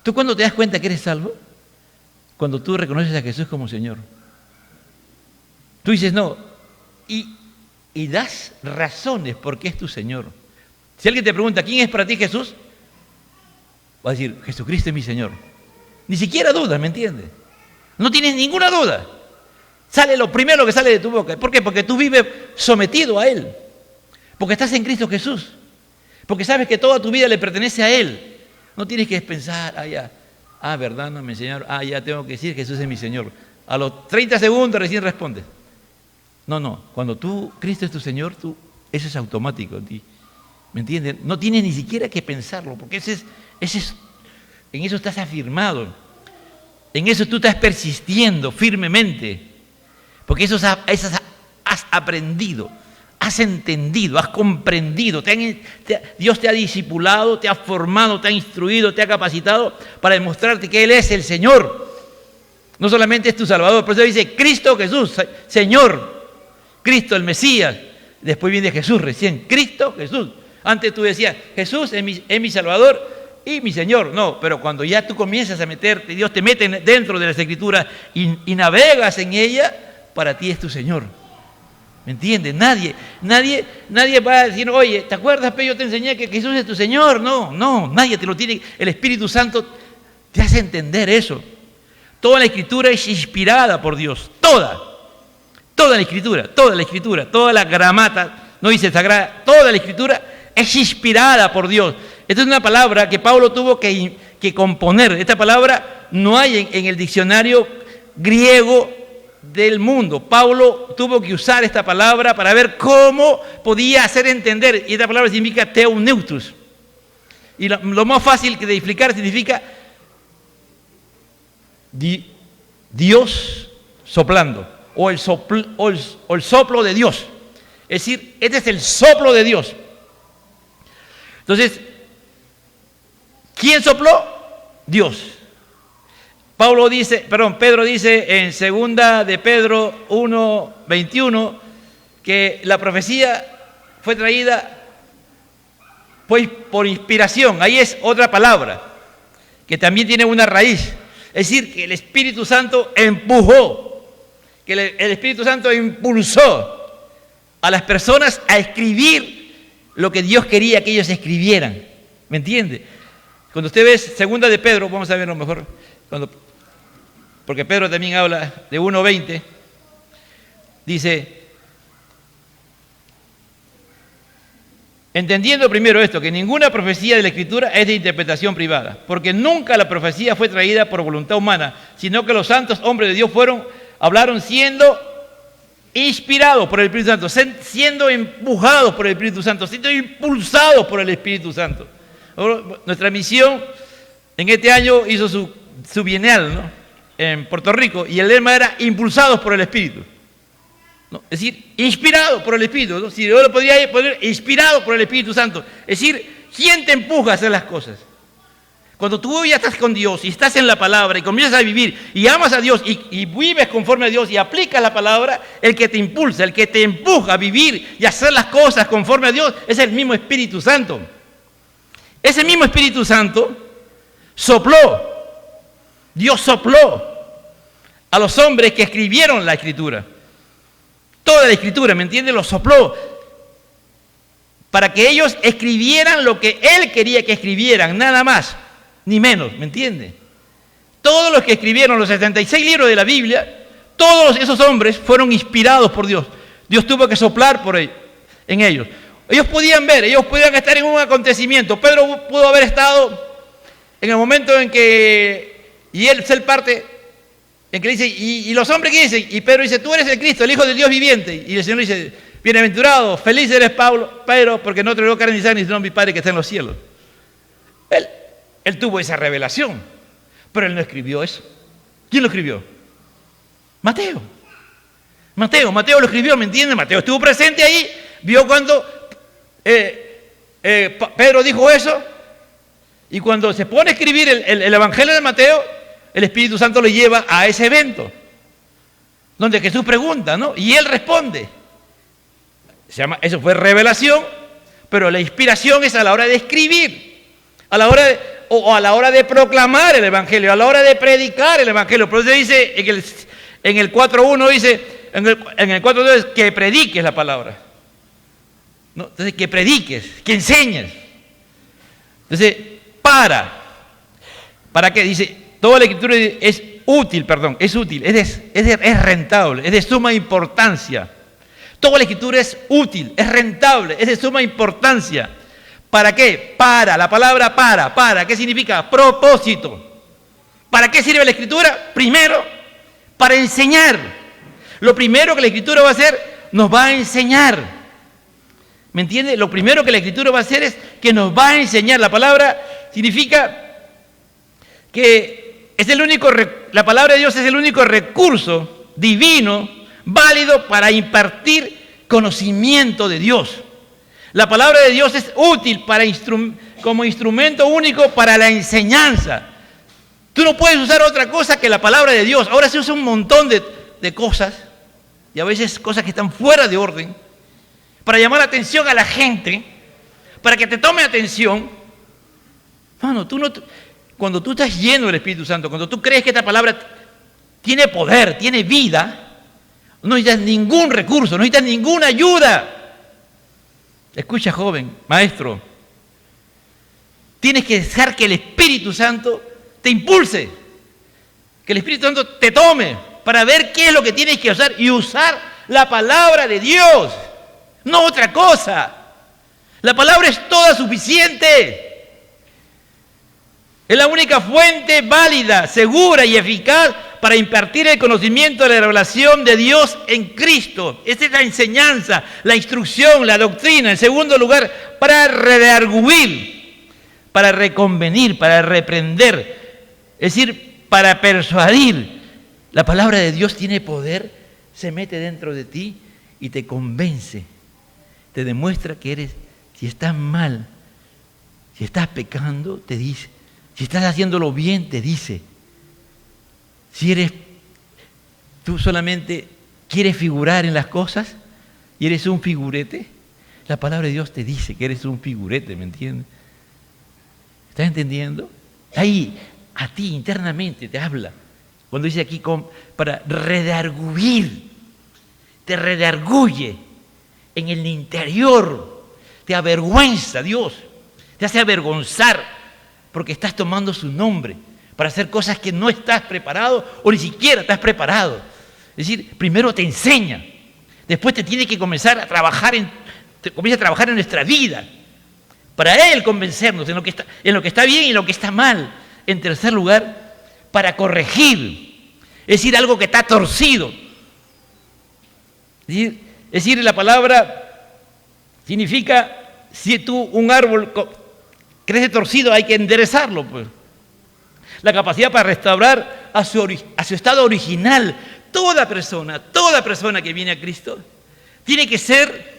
Speaker 1: ¿Tú cuándo te das cuenta que eres salvo? Cuando tú reconoces a Jesús como Señor. Tú dices, no, y das razones por qué es tu Señor. Si alguien te pregunta, ¿quién es para ti Jesús? Va a decir, Jesucristo es mi Señor. Ni siquiera dudas, ¿me entiendes? No tienes ninguna duda. Sale lo primero que sale de tu boca. ¿Por qué? Porque tú vives sometido a Él. Porque estás en Cristo Jesús. Porque sabes que toda tu vida le pertenece a Él. No tienes que pensar, verdad, no me enseñaron, ya tengo que decir Jesús es mi Señor. A los 30 segundos recién respondes. No, cuando Cristo es tu Señor, eso es automático en ti. ¿Me entiendes? No tienes ni siquiera que pensarlo, porque en eso estás afirmado. En eso tú estás persistiendo firmemente. Porque eso has aprendido, has entendido, has comprendido. Dios te ha discipulado, te ha formado, te ha instruido, te ha capacitado para demostrarte que Él es el Señor. No solamente es tu Salvador, por eso dice Cristo Jesús, Señor. Cristo, el Mesías. Después viene Jesús recién. Cristo, Jesús. Antes tú decías, Jesús es mi Salvador y mi Señor. No, pero cuando ya tú comienzas a meterte, Dios te mete dentro de las Escrituras y navegas en ella, para ti es tu Señor. ¿Me entiendes? Nadie va a decir, oye, ¿te acuerdas, yo te enseñé que Jesús es tu Señor? No, nadie te lo tiene. El Espíritu Santo te hace entender eso. Toda la Escritura es inspirada por Dios. Toda la Escritura, toda la gramata, no dice sagrada, toda la Escritura es inspirada por Dios. Esta es una palabra que Pablo tuvo que componer. Esta palabra no hay en el diccionario griego del mundo. Pablo tuvo que usar esta palabra para ver cómo podía hacer entender. Y esta palabra significa theoneutos. Y lo más fácil de explicar significa Dios soplando. O el soplo de Dios. Es decir, este es el soplo de Dios. Entonces, ¿quién sopló? Dios. Pedro dice en 2 de Pedro 1:21 que la profecía fue traída pues por inspiración. Ahí es otra palabra que también tiene una raíz. Es decir, que el Espíritu Santo empujó, que el Espíritu Santo impulsó a las personas a escribir lo que Dios quería que ellos escribieran. ¿Me entiende? Cuando usted ve 2 de Pedro, vamos a verlo mejor, porque Pedro también habla de 1:20, dice: entendiendo primero esto, que ninguna profecía de la Escritura es de interpretación privada, porque nunca la profecía fue traída por voluntad humana, sino que los santos hombres de Dios hablaron siendo inspirados por el Espíritu Santo, siendo empujados por el Espíritu Santo, siendo impulsados por el Espíritu Santo. Nuestra misión en este año hizo su bienal, ¿no?, en Puerto Rico, y el lema era impulsados por el Espíritu, ¿no? Es decir, inspirados por el Espíritu, ¿no? Si yo lo podría poner, inspirados por el Espíritu Santo. Es decir, ¿quién te empuja a hacer las cosas? Cuando tú ya estás con Dios y estás en la palabra y comienzas a vivir y amas a Dios y vives conforme a Dios y aplicas la palabra, el que te impulsa, el que te empuja a vivir y a hacer las cosas conforme a Dios es el mismo Espíritu Santo. Ese mismo Espíritu Santo sopló, Dios sopló a los hombres que escribieron la Escritura. Toda la Escritura, ¿me entiende? Lo sopló para que ellos escribieran lo que Él quería que escribieran, nada más ni menos, ¿me entiende? Todos los que escribieron los 76 libros de la Biblia, todos esos hombres fueron inspirados por Dios. Dios tuvo que soplar en ellos. Ellos podían ver, ellos podían estar en un acontecimiento. Pedro pudo haber estado en el momento en que, y él ser parte, en que dice, y los hombres que dicen, y Pedro dice: tú eres el Cristo, el Hijo del Dios viviente. Y el Señor dice: bienaventurado, feliz eres Pedro, porque no te lo carne ni sangre, sino mi Padre que está en los cielos. Él tuvo esa revelación, pero él no escribió eso. ¿Quién lo escribió? Mateo lo escribió, ¿me entienden? Mateo estuvo presente ahí, vio cuando Pedro dijo eso, y cuando se pone a escribir el Evangelio de Mateo, el Espíritu Santo le lleva a ese evento, donde Jesús pregunta, ¿no? Y él responde. Eso fue revelación, pero la inspiración es a la hora de escribir, a la hora de proclamar el Evangelio, a la hora de predicar el Evangelio. Por eso dice en el 4.1, dice, en el 4.2, que prediques la palabra, ¿no? Entonces, que prediques, que enseñes. Entonces, ¿para qué? Dice, toda la Escritura es útil, es rentable, es de suma importancia. Toda la Escritura es útil, es rentable, es de suma importancia. ¿Para qué? La palabra para, ¿qué significa? Propósito. ¿Para qué sirve la Escritura? Primero, para enseñar. Lo primero que la Escritura va a hacer, nos va a enseñar. ¿Me entiende? Lo primero que la Escritura va a hacer es que nos va a enseñar. La palabra significa que la palabra de Dios es el único recurso divino válido para impartir conocimiento de Dios. La palabra de Dios es útil como instrumento único para la enseñanza. Tú no puedes usar otra cosa que la palabra de Dios. Ahora se usa un montón de cosas, y a veces cosas que están fuera de orden, para llamar la atención a la gente, para que te tome atención. Mano, cuando tú estás lleno del Espíritu Santo, cuando tú crees que esta palabra tiene poder, tiene vida, no necesitas ningún recurso, no necesitas ninguna ayuda. Escucha, joven, maestro, tienes que dejar que el Espíritu Santo te impulse, que el Espíritu Santo te tome para ver qué es lo que tienes que usar y usar la palabra de Dios, no otra cosa. La palabra es toda suficiente. Es la única fuente válida, segura y eficaz para impartir el conocimiento de la revelación de Dios en Cristo. Esta es la enseñanza, la instrucción, la doctrina. En segundo lugar, para redarguir, para reconvenir, para reprender, es decir, para persuadir. La palabra de Dios tiene poder, se mete dentro de ti y te convence, te demuestra que si estás mal, si estás pecando, te dice. Si estás haciéndolo bien, te dice. Si tú solamente quieres figurar en las cosas y eres un figurete, la palabra de Dios te dice que eres un figurete, ¿me entiendes? ¿Estás entendiendo? Ahí, a ti internamente te habla. Cuando dice aquí para redarguir, te redarguye en el interior, te avergüenza Dios, te hace avergonzar porque estás tomando su nombre para hacer cosas que no estás preparado o ni siquiera estás preparado. Es decir, primero te enseña, después te tiene que comenzar a trabajar comienza a trabajar en nuestra vida para Él convencernos en lo que está bien y en lo que está mal. En tercer lugar, para corregir, es decir, algo que está torcido. Es decir, la palabra significa, si un árbol crece torcido, hay que enderezarlo, pues. La capacidad para restaurar a su estado original. Toda persona que viene a Cristo tiene que ser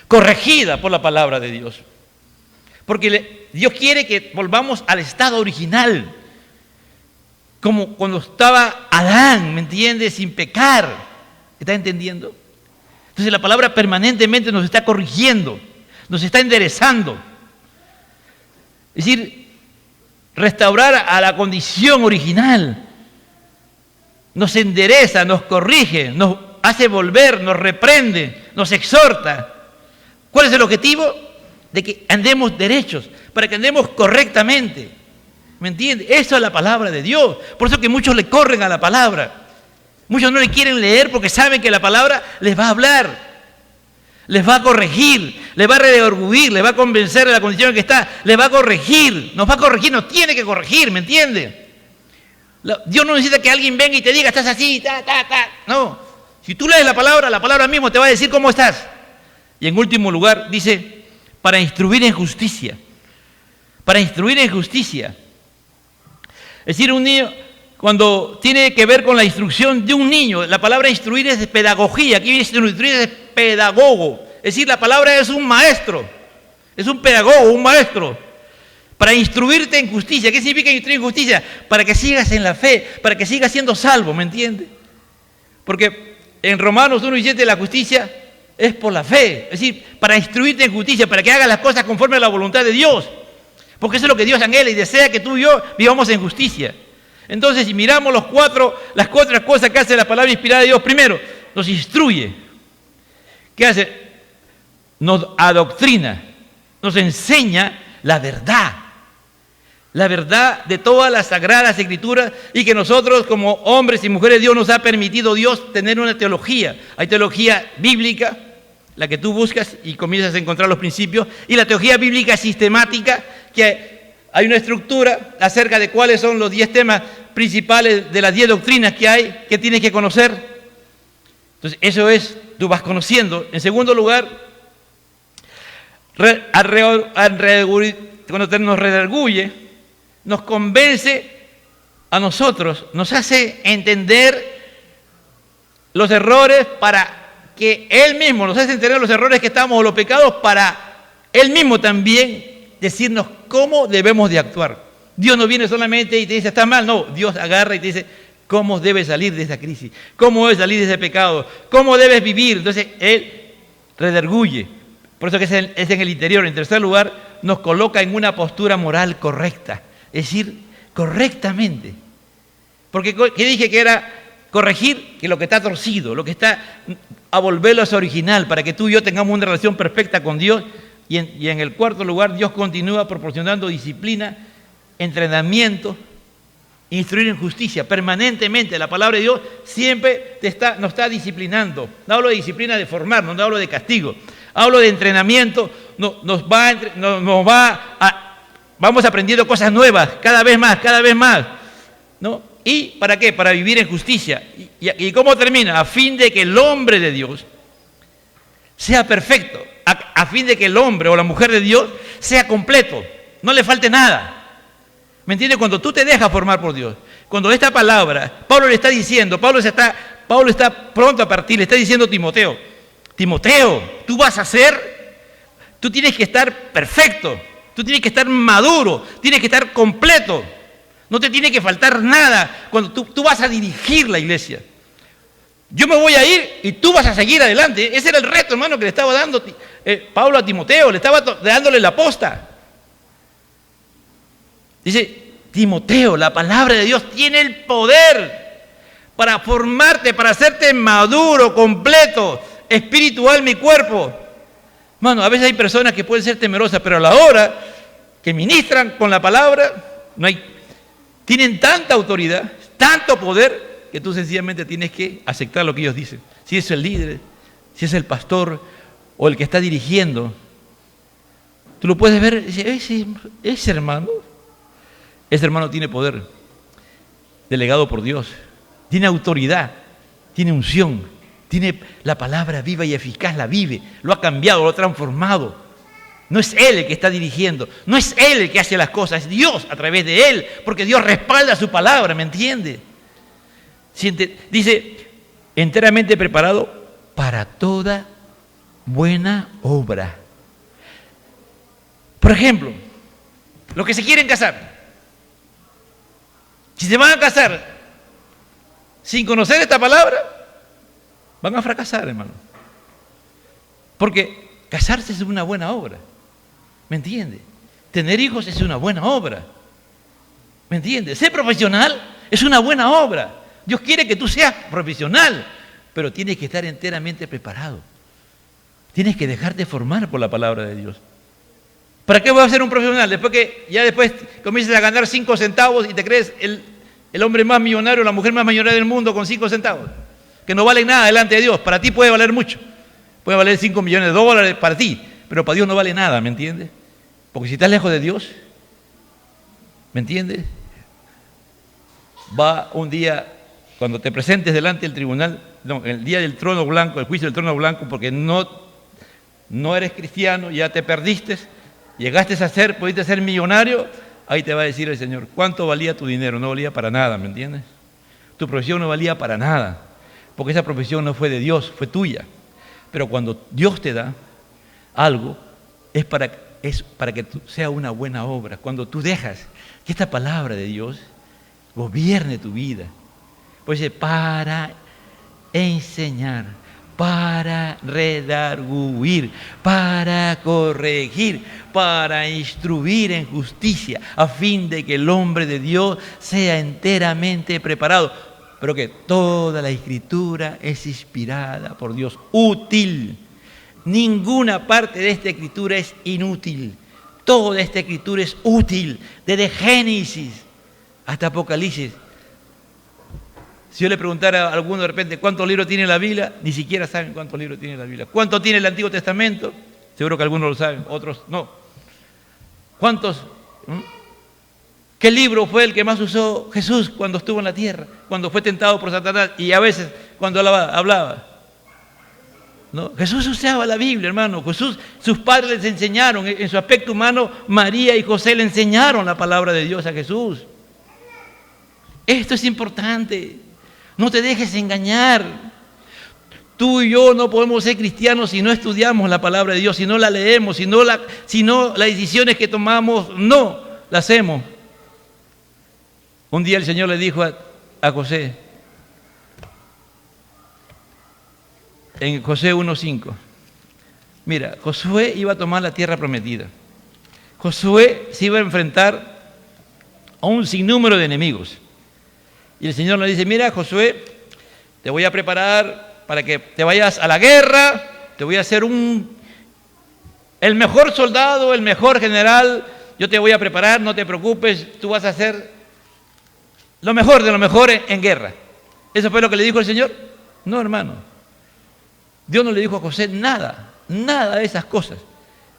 Speaker 1: corregida por la palabra de Dios. Porque Dios quiere que volvamos al estado original, como cuando estaba Adán, ¿me entiendes? Sin pecar. ¿Estás entendiendo? Entonces la palabra permanentemente nos está corrigiendo, nos está enderezando. Es decir, restaurar a la condición original. Nos endereza, nos corrige, nos hace volver, nos reprende, nos exhorta. ¿Cuál es el objetivo? De que andemos derechos, para que andemos correctamente. ¿Me entiendes? Eso es la palabra de Dios. Por eso que muchos le corren a la palabra. Muchos no le quieren leer porque saben que la palabra les va a hablar, les va a corregir, les va a redarguir, les va a convencer de la condición en que está, les va a corregir, nos tiene que corregir, ¿me entiendes? Dios no necesita que alguien venga y te diga, estás así, no. Si tú lees la palabra mismo te va a decir cómo estás. Y en último lugar, dice, para instruir en justicia. Para instruir en justicia. Es decir, un niño, cuando tiene que ver con la instrucción de un niño, la palabra instruir es de pedagogía. Aquí instruir es pedagogo. Es decir, la palabra es un maestro. Es un pedagogo, un maestro. Para instruirte en justicia. ¿Qué significa instruir en justicia? Para que sigas en la fe, para que sigas siendo salvo, ¿me entiendes? Porque en Romanos 1:17 la justicia es por la fe. Es decir, para instruirte en justicia, para que hagas las cosas conforme a la voluntad de Dios. Porque eso es lo que Dios anhela y desea, que tú y yo vivamos en justicia. Entonces, si miramos las cuatro cosas que hace la palabra inspirada de Dios, primero, nos instruye. ¿Qué hace? Nos adoctrina, nos enseña la verdad de todas las sagradas escrituras, y que nosotros como hombres y mujeres de Dios nos ha permitido Dios tener una teología. Hay teología bíblica, la que tú buscas y comienzas a encontrar los principios, y la teología bíblica sistemática, que hay una estructura acerca de cuáles son los 10 temas principales de las 10 doctrinas que hay, que tienes que conocer. Entonces, eso es, tú vas conociendo. En segundo lugar, cuando nos redarguye, nos convence a nosotros, nos hace entender los errores para que Él mismo, nos hace entender los errores que estamos o los pecados para Él mismo también decirnos cómo debemos de actuar. Dios no viene solamente y te dice, está mal, no, Dios agarra y te dice cómo debes salir de esa crisis, cómo debes salir de ese pecado, cómo debes vivir. Entonces Él redarguye, por eso que es en el interior. En tercer lugar, nos coloca en una postura moral correcta, es decir, correctamente. Porque ¿qué dije que era? Corregir que lo que está torcido, lo que está, a volverlo a su original, para que tú y yo tengamos una relación perfecta con Dios. Y en el cuarto lugar, Dios continúa proporcionando disciplina, entrenamiento, instruir en justicia permanentemente. La palabra de Dios siempre nos está disciplinando. No hablo de disciplina de formarnos, no hablo de castigo. Hablo de entrenamiento, vamos aprendiendo cosas nuevas, cada vez más, ¿no? ¿Y para qué? Para vivir en justicia. ¿Y cómo termina? A fin de que el hombre de Dios sea perfecto, a fin de que el hombre o la mujer de Dios sea completo, no le falte nada. ¿Me entiendes? Cuando tú te dejas formar por Dios, cuando esta palabra, Pablo le está diciendo, Pablo está pronto a partir, le está diciendo a Timoteo, tú tienes que estar perfecto, tú tienes que estar maduro, tienes que estar completo. No te tiene que faltar nada cuando tú vas a dirigir la iglesia. Yo me voy a ir y tú vas a seguir adelante. Ese era el reto, hermano, que le estaba dando Pablo a Timoteo, le estaba dándole la posta. Dice, Timoteo, la palabra de Dios tiene el poder para formarte, para hacerte maduro, completo, espiritual, mi cuerpo. Hermano, a veces hay personas que pueden ser temerosas, pero a la hora que ministran con la palabra, tienen tanta autoridad, tanto poder, que tú sencillamente tienes que aceptar lo que ellos dicen. Si es el líder, si es el pastor o el que está dirigiendo, tú lo puedes ver y dices, ese hermano tiene poder, delegado por Dios, tiene autoridad, tiene unción, tiene la palabra viva y eficaz, la vive, lo ha cambiado, lo ha transformado. No es él el que está dirigiendo, no es él el que hace las cosas, es Dios a través de él, porque Dios respalda su palabra, ¿me entiende? Dice, enteramente preparado para toda buena obra. Por ejemplo, los que se quieren casar, si se van a casar sin conocer esta palabra, van a fracasar, hermano. Porque casarse es una buena obra, ¿me entiende? Tener hijos es una buena obra, ¿me entiende? Ser profesional es una buena obra. Dios quiere que tú seas profesional, pero tienes que estar enteramente preparado. Tienes que dejarte formar por la palabra de Dios. ¿Para qué voy a ser un profesional? Después comienzas a ganar 5 centavos y te crees el hombre más millonario, la mujer más millonaria del mundo con 5 centavos, que no vale nada delante de Dios. Para ti puede valer mucho. Puede valer 5 millones de dólares para ti, pero para Dios no vale nada, ¿me entiendes? Porque si estás lejos de Dios, ¿me entiendes? Va un día, cuando te presentes delante del tribunal, el día del trono blanco, el juicio del trono blanco, porque no eres cristiano, ya te perdiste, pudiste ser millonario, ahí te va a decir el Señor, ¿cuánto valía tu dinero? No valía para nada, ¿me entiendes? Tu profesión no valía para nada, porque esa profesión no fue de Dios, fue tuya. Pero cuando Dios te da algo, es para que sea una buena obra. Cuando tú dejas que esta palabra de Dios gobierne tu vida. Pues dice, para enseñar, para redarguir, para corregir, para instruir en justicia, a fin de que el hombre de Dios sea enteramente preparado. Pero que toda la Escritura es inspirada por Dios, útil. Ninguna parte de esta Escritura es inútil. Toda esta Escritura es útil, desde Génesis hasta Apocalipsis. Si yo le preguntara a alguno de repente cuántos libros tiene la Biblia, ni siquiera saben cuántos libros tiene la Biblia. ¿Cuánto tiene el Antiguo Testamento? Seguro que algunos lo saben, otros no. ¿Cuántos? ¿Qué libro fue el que más usó Jesús cuando estuvo en la tierra? Cuando fue tentado por Satanás y a veces cuando hablaba. ¿No? Jesús usaba la Biblia, hermano. Sus padres les enseñaron, en su aspecto humano, María y José le enseñaron la palabra de Dios a Jesús. Esto es importante. No te dejes engañar. Tú y yo no podemos ser cristianos si no estudiamos la palabra de Dios, si no la leemos, si no las decisiones que tomamos no las hacemos. Un día el Señor le dijo a José, en Josué 1:5, mira, Josué iba a tomar la tierra prometida. Josué se iba a enfrentar a un sinnúmero de enemigos. Y el Señor le dice, mira, Josué, te voy a preparar para que te vayas a la guerra, te voy a hacer el mejor soldado, el mejor general, yo te voy a preparar, no te preocupes, tú vas a hacer lo mejor de lo mejor en guerra. ¿Eso fue lo que le dijo el Señor? No, hermano. Dios no le dijo a José nada de esas cosas.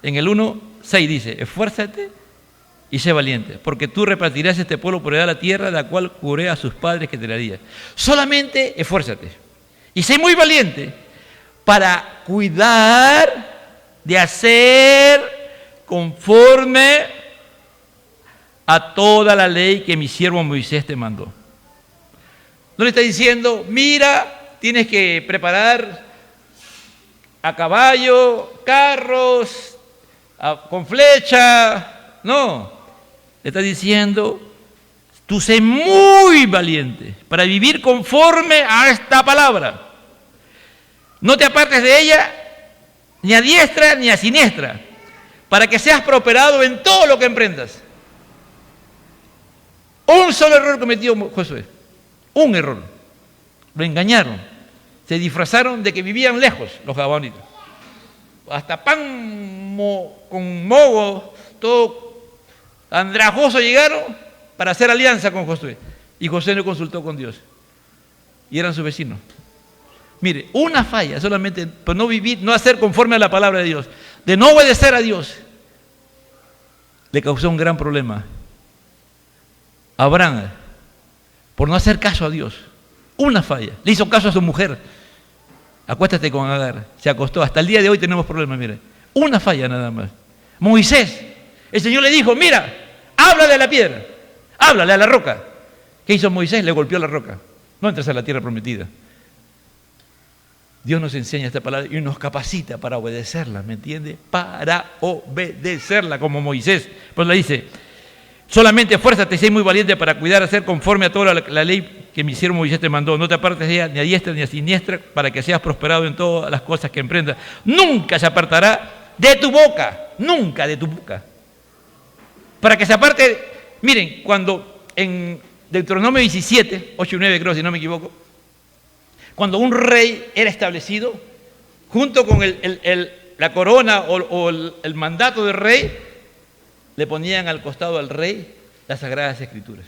Speaker 1: En el 1:6 dice, esfuérzate y sé valiente, porque tú repartirás este pueblo por heredad la tierra, la cual juré a sus padres que te daría. Solamente esfuérzate y sé muy valiente para cuidar de hacer conforme a toda la ley que mi siervo Moisés te mandó. No le está diciendo, mira, tienes que preparar a caballo, carros, con flecha. No, le está diciendo, Tú sé muy valiente para vivir conforme a esta palabra. No te apartes de ella ni a diestra ni a siniestra, para que seas prosperado en todo lo que emprendas. Un solo error cometió Josué. Un error. Lo engañaron. Se disfrazaron de que vivían lejos los gabaonitas. Hasta pan con mogo, todo andrajoso llegaron para hacer alianza con Josué. Y Josué no consultó con Dios. Y eran sus vecinos. Mire, una falla solamente por no vivir, no hacer conforme a la palabra de Dios, de no obedecer a Dios, le causó un gran problema. Abraham, por no hacer caso a Dios, una falla, le hizo caso a su mujer. Acuéstate con Agar, se acostó. Hasta el día de hoy tenemos problemas, mire. Una falla nada más. Moisés, el Señor le dijo, mira, háblale a la piedra, háblale a la roca. ¿Qué hizo Moisés? Le golpeó la roca. No entres a la tierra prometida. Dios nos enseña esta palabra y nos capacita para obedecerla, ¿me entiende? Para obedecerla como Moisés. Pues le dice, solamente esfuérzate y sé muy valiente para cuidar, hacer conforme a toda la ley que mi siervo Moisés te mandó. No te apartes de ella ni a diestra ni a siniestra, para que seas prosperado en todas las cosas que emprendas. Nunca se apartará de tu boca, nunca de tu boca. Para que se aparte, miren, cuando en Deuteronomio 17, 8 y 9 creo, si no me equivoco, cuando un rey era establecido, junto con la corona o el mandato del rey, le ponían al costado al rey las Sagradas Escrituras,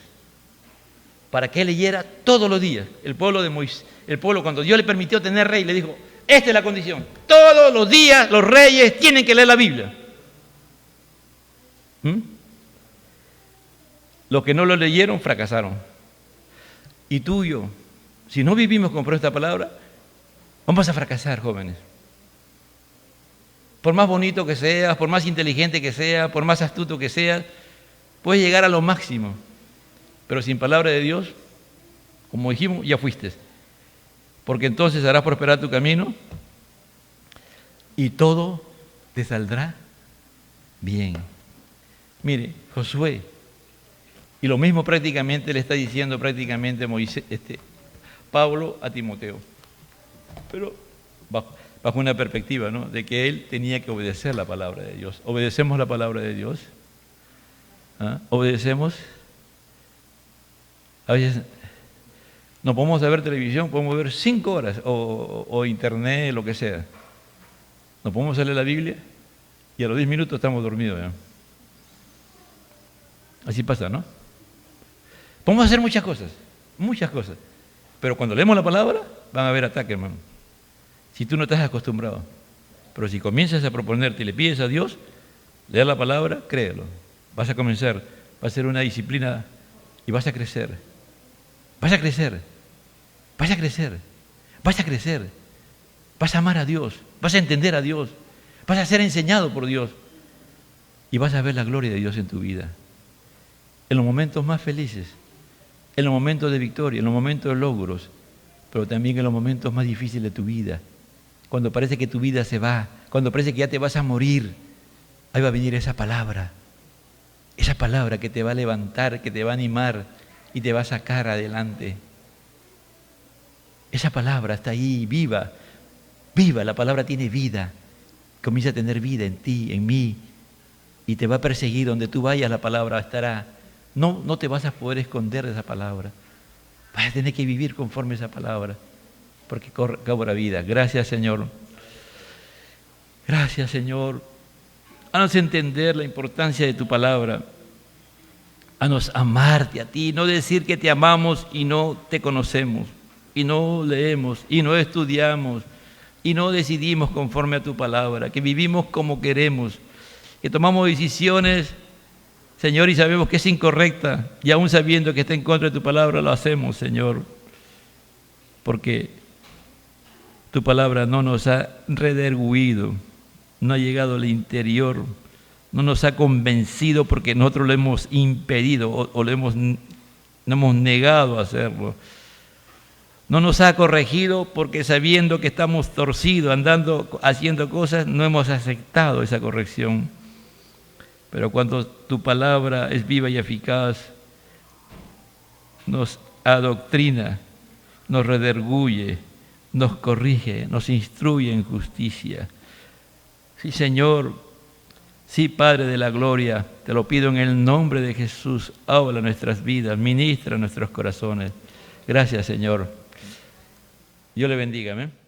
Speaker 1: para que él leyera todos los días. El pueblo de Moisés, el pueblo, cuando Dios le permitió tener rey, le dijo, esta es la condición, todos los días los reyes tienen que leer la Biblia. Los que no lo leyeron fracasaron. Y tú y yo, si no vivimos conforme a esta palabra, vamos a fracasar, jóvenes. Por más bonito que seas, por más inteligente que seas, por más astuto que seas, puedes llegar a lo máximo. Pero sin palabra de Dios, como dijimos, ya fuiste. Porque entonces harás prosperar tu camino y todo te saldrá bien. Mire, Josué, y lo mismo prácticamente le está diciendo prácticamente Moisés, Pablo a Timoteo. Pero bajo una perspectiva, ¿no?, de que él tenía que obedecer la palabra de Dios. ¿Obedecemos la palabra de Dios? ¿Ah? ¿Obedecemos? A veces no podemos ver televisión, podemos ver 5 horas o internet, lo que sea. No podemos leer la Biblia y a los 10 minutos estamos dormidos ya. Así pasa, ¿no? Podemos hacer muchas cosas, pero cuando leemos la palabra van a haber ataques, hermano. Si tú no estás acostumbrado, pero si comienzas a proponerte y le pides a Dios leer la palabra, créelo, vas a comenzar, va a ser una disciplina y vas a crecer, vas a crecer, vas a crecer, vas a crecer, vas a amar a Dios, vas a entender a Dios, vas a ser enseñado por Dios y vas a ver la gloria de Dios en tu vida. En los momentos más felices, en los momentos de victoria, en los momentos de logros, pero también en los momentos más difíciles de tu vida, cuando parece que tu vida se va, cuando parece que ya te vas a morir, ahí va a venir esa palabra que te va a levantar, que te va a animar y te va a sacar adelante. Esa palabra está ahí, viva, la palabra tiene vida, comienza a tener vida en ti, en mí, y te va a perseguir, donde tú vayas la palabra estará. No te vas a poder esconder de esa palabra. Vas a tener que vivir conforme a esa palabra, porque cobra vida. Gracias, Señor. Gracias, Señor. Haznos entender la importancia de tu palabra. Haznos amarte a ti, no decir que te amamos y no te conocemos, y no leemos, y no estudiamos, y no decidimos conforme a tu palabra, que vivimos como queremos, que tomamos decisiones, Señor, y sabemos que es incorrecta, y aún sabiendo que está en contra de tu palabra, lo hacemos, Señor, porque tu palabra no nos ha redarguido, no ha llegado al interior, no nos ha convencido porque nosotros lo hemos impedido o no hemos negado a hacerlo. No nos ha corregido porque sabiendo que estamos torcidos, haciendo cosas, no hemos aceptado esa corrección. Pero cuando tu palabra es viva y eficaz, nos adoctrina, nos redarguye, nos corrige, nos instruye en justicia. Sí, Señor, sí, Padre de la gloria, te lo pido en el nombre de Jesús, habla nuestras vidas, ministra nuestros corazones. Gracias, Señor. Dios le bendiga. Amén.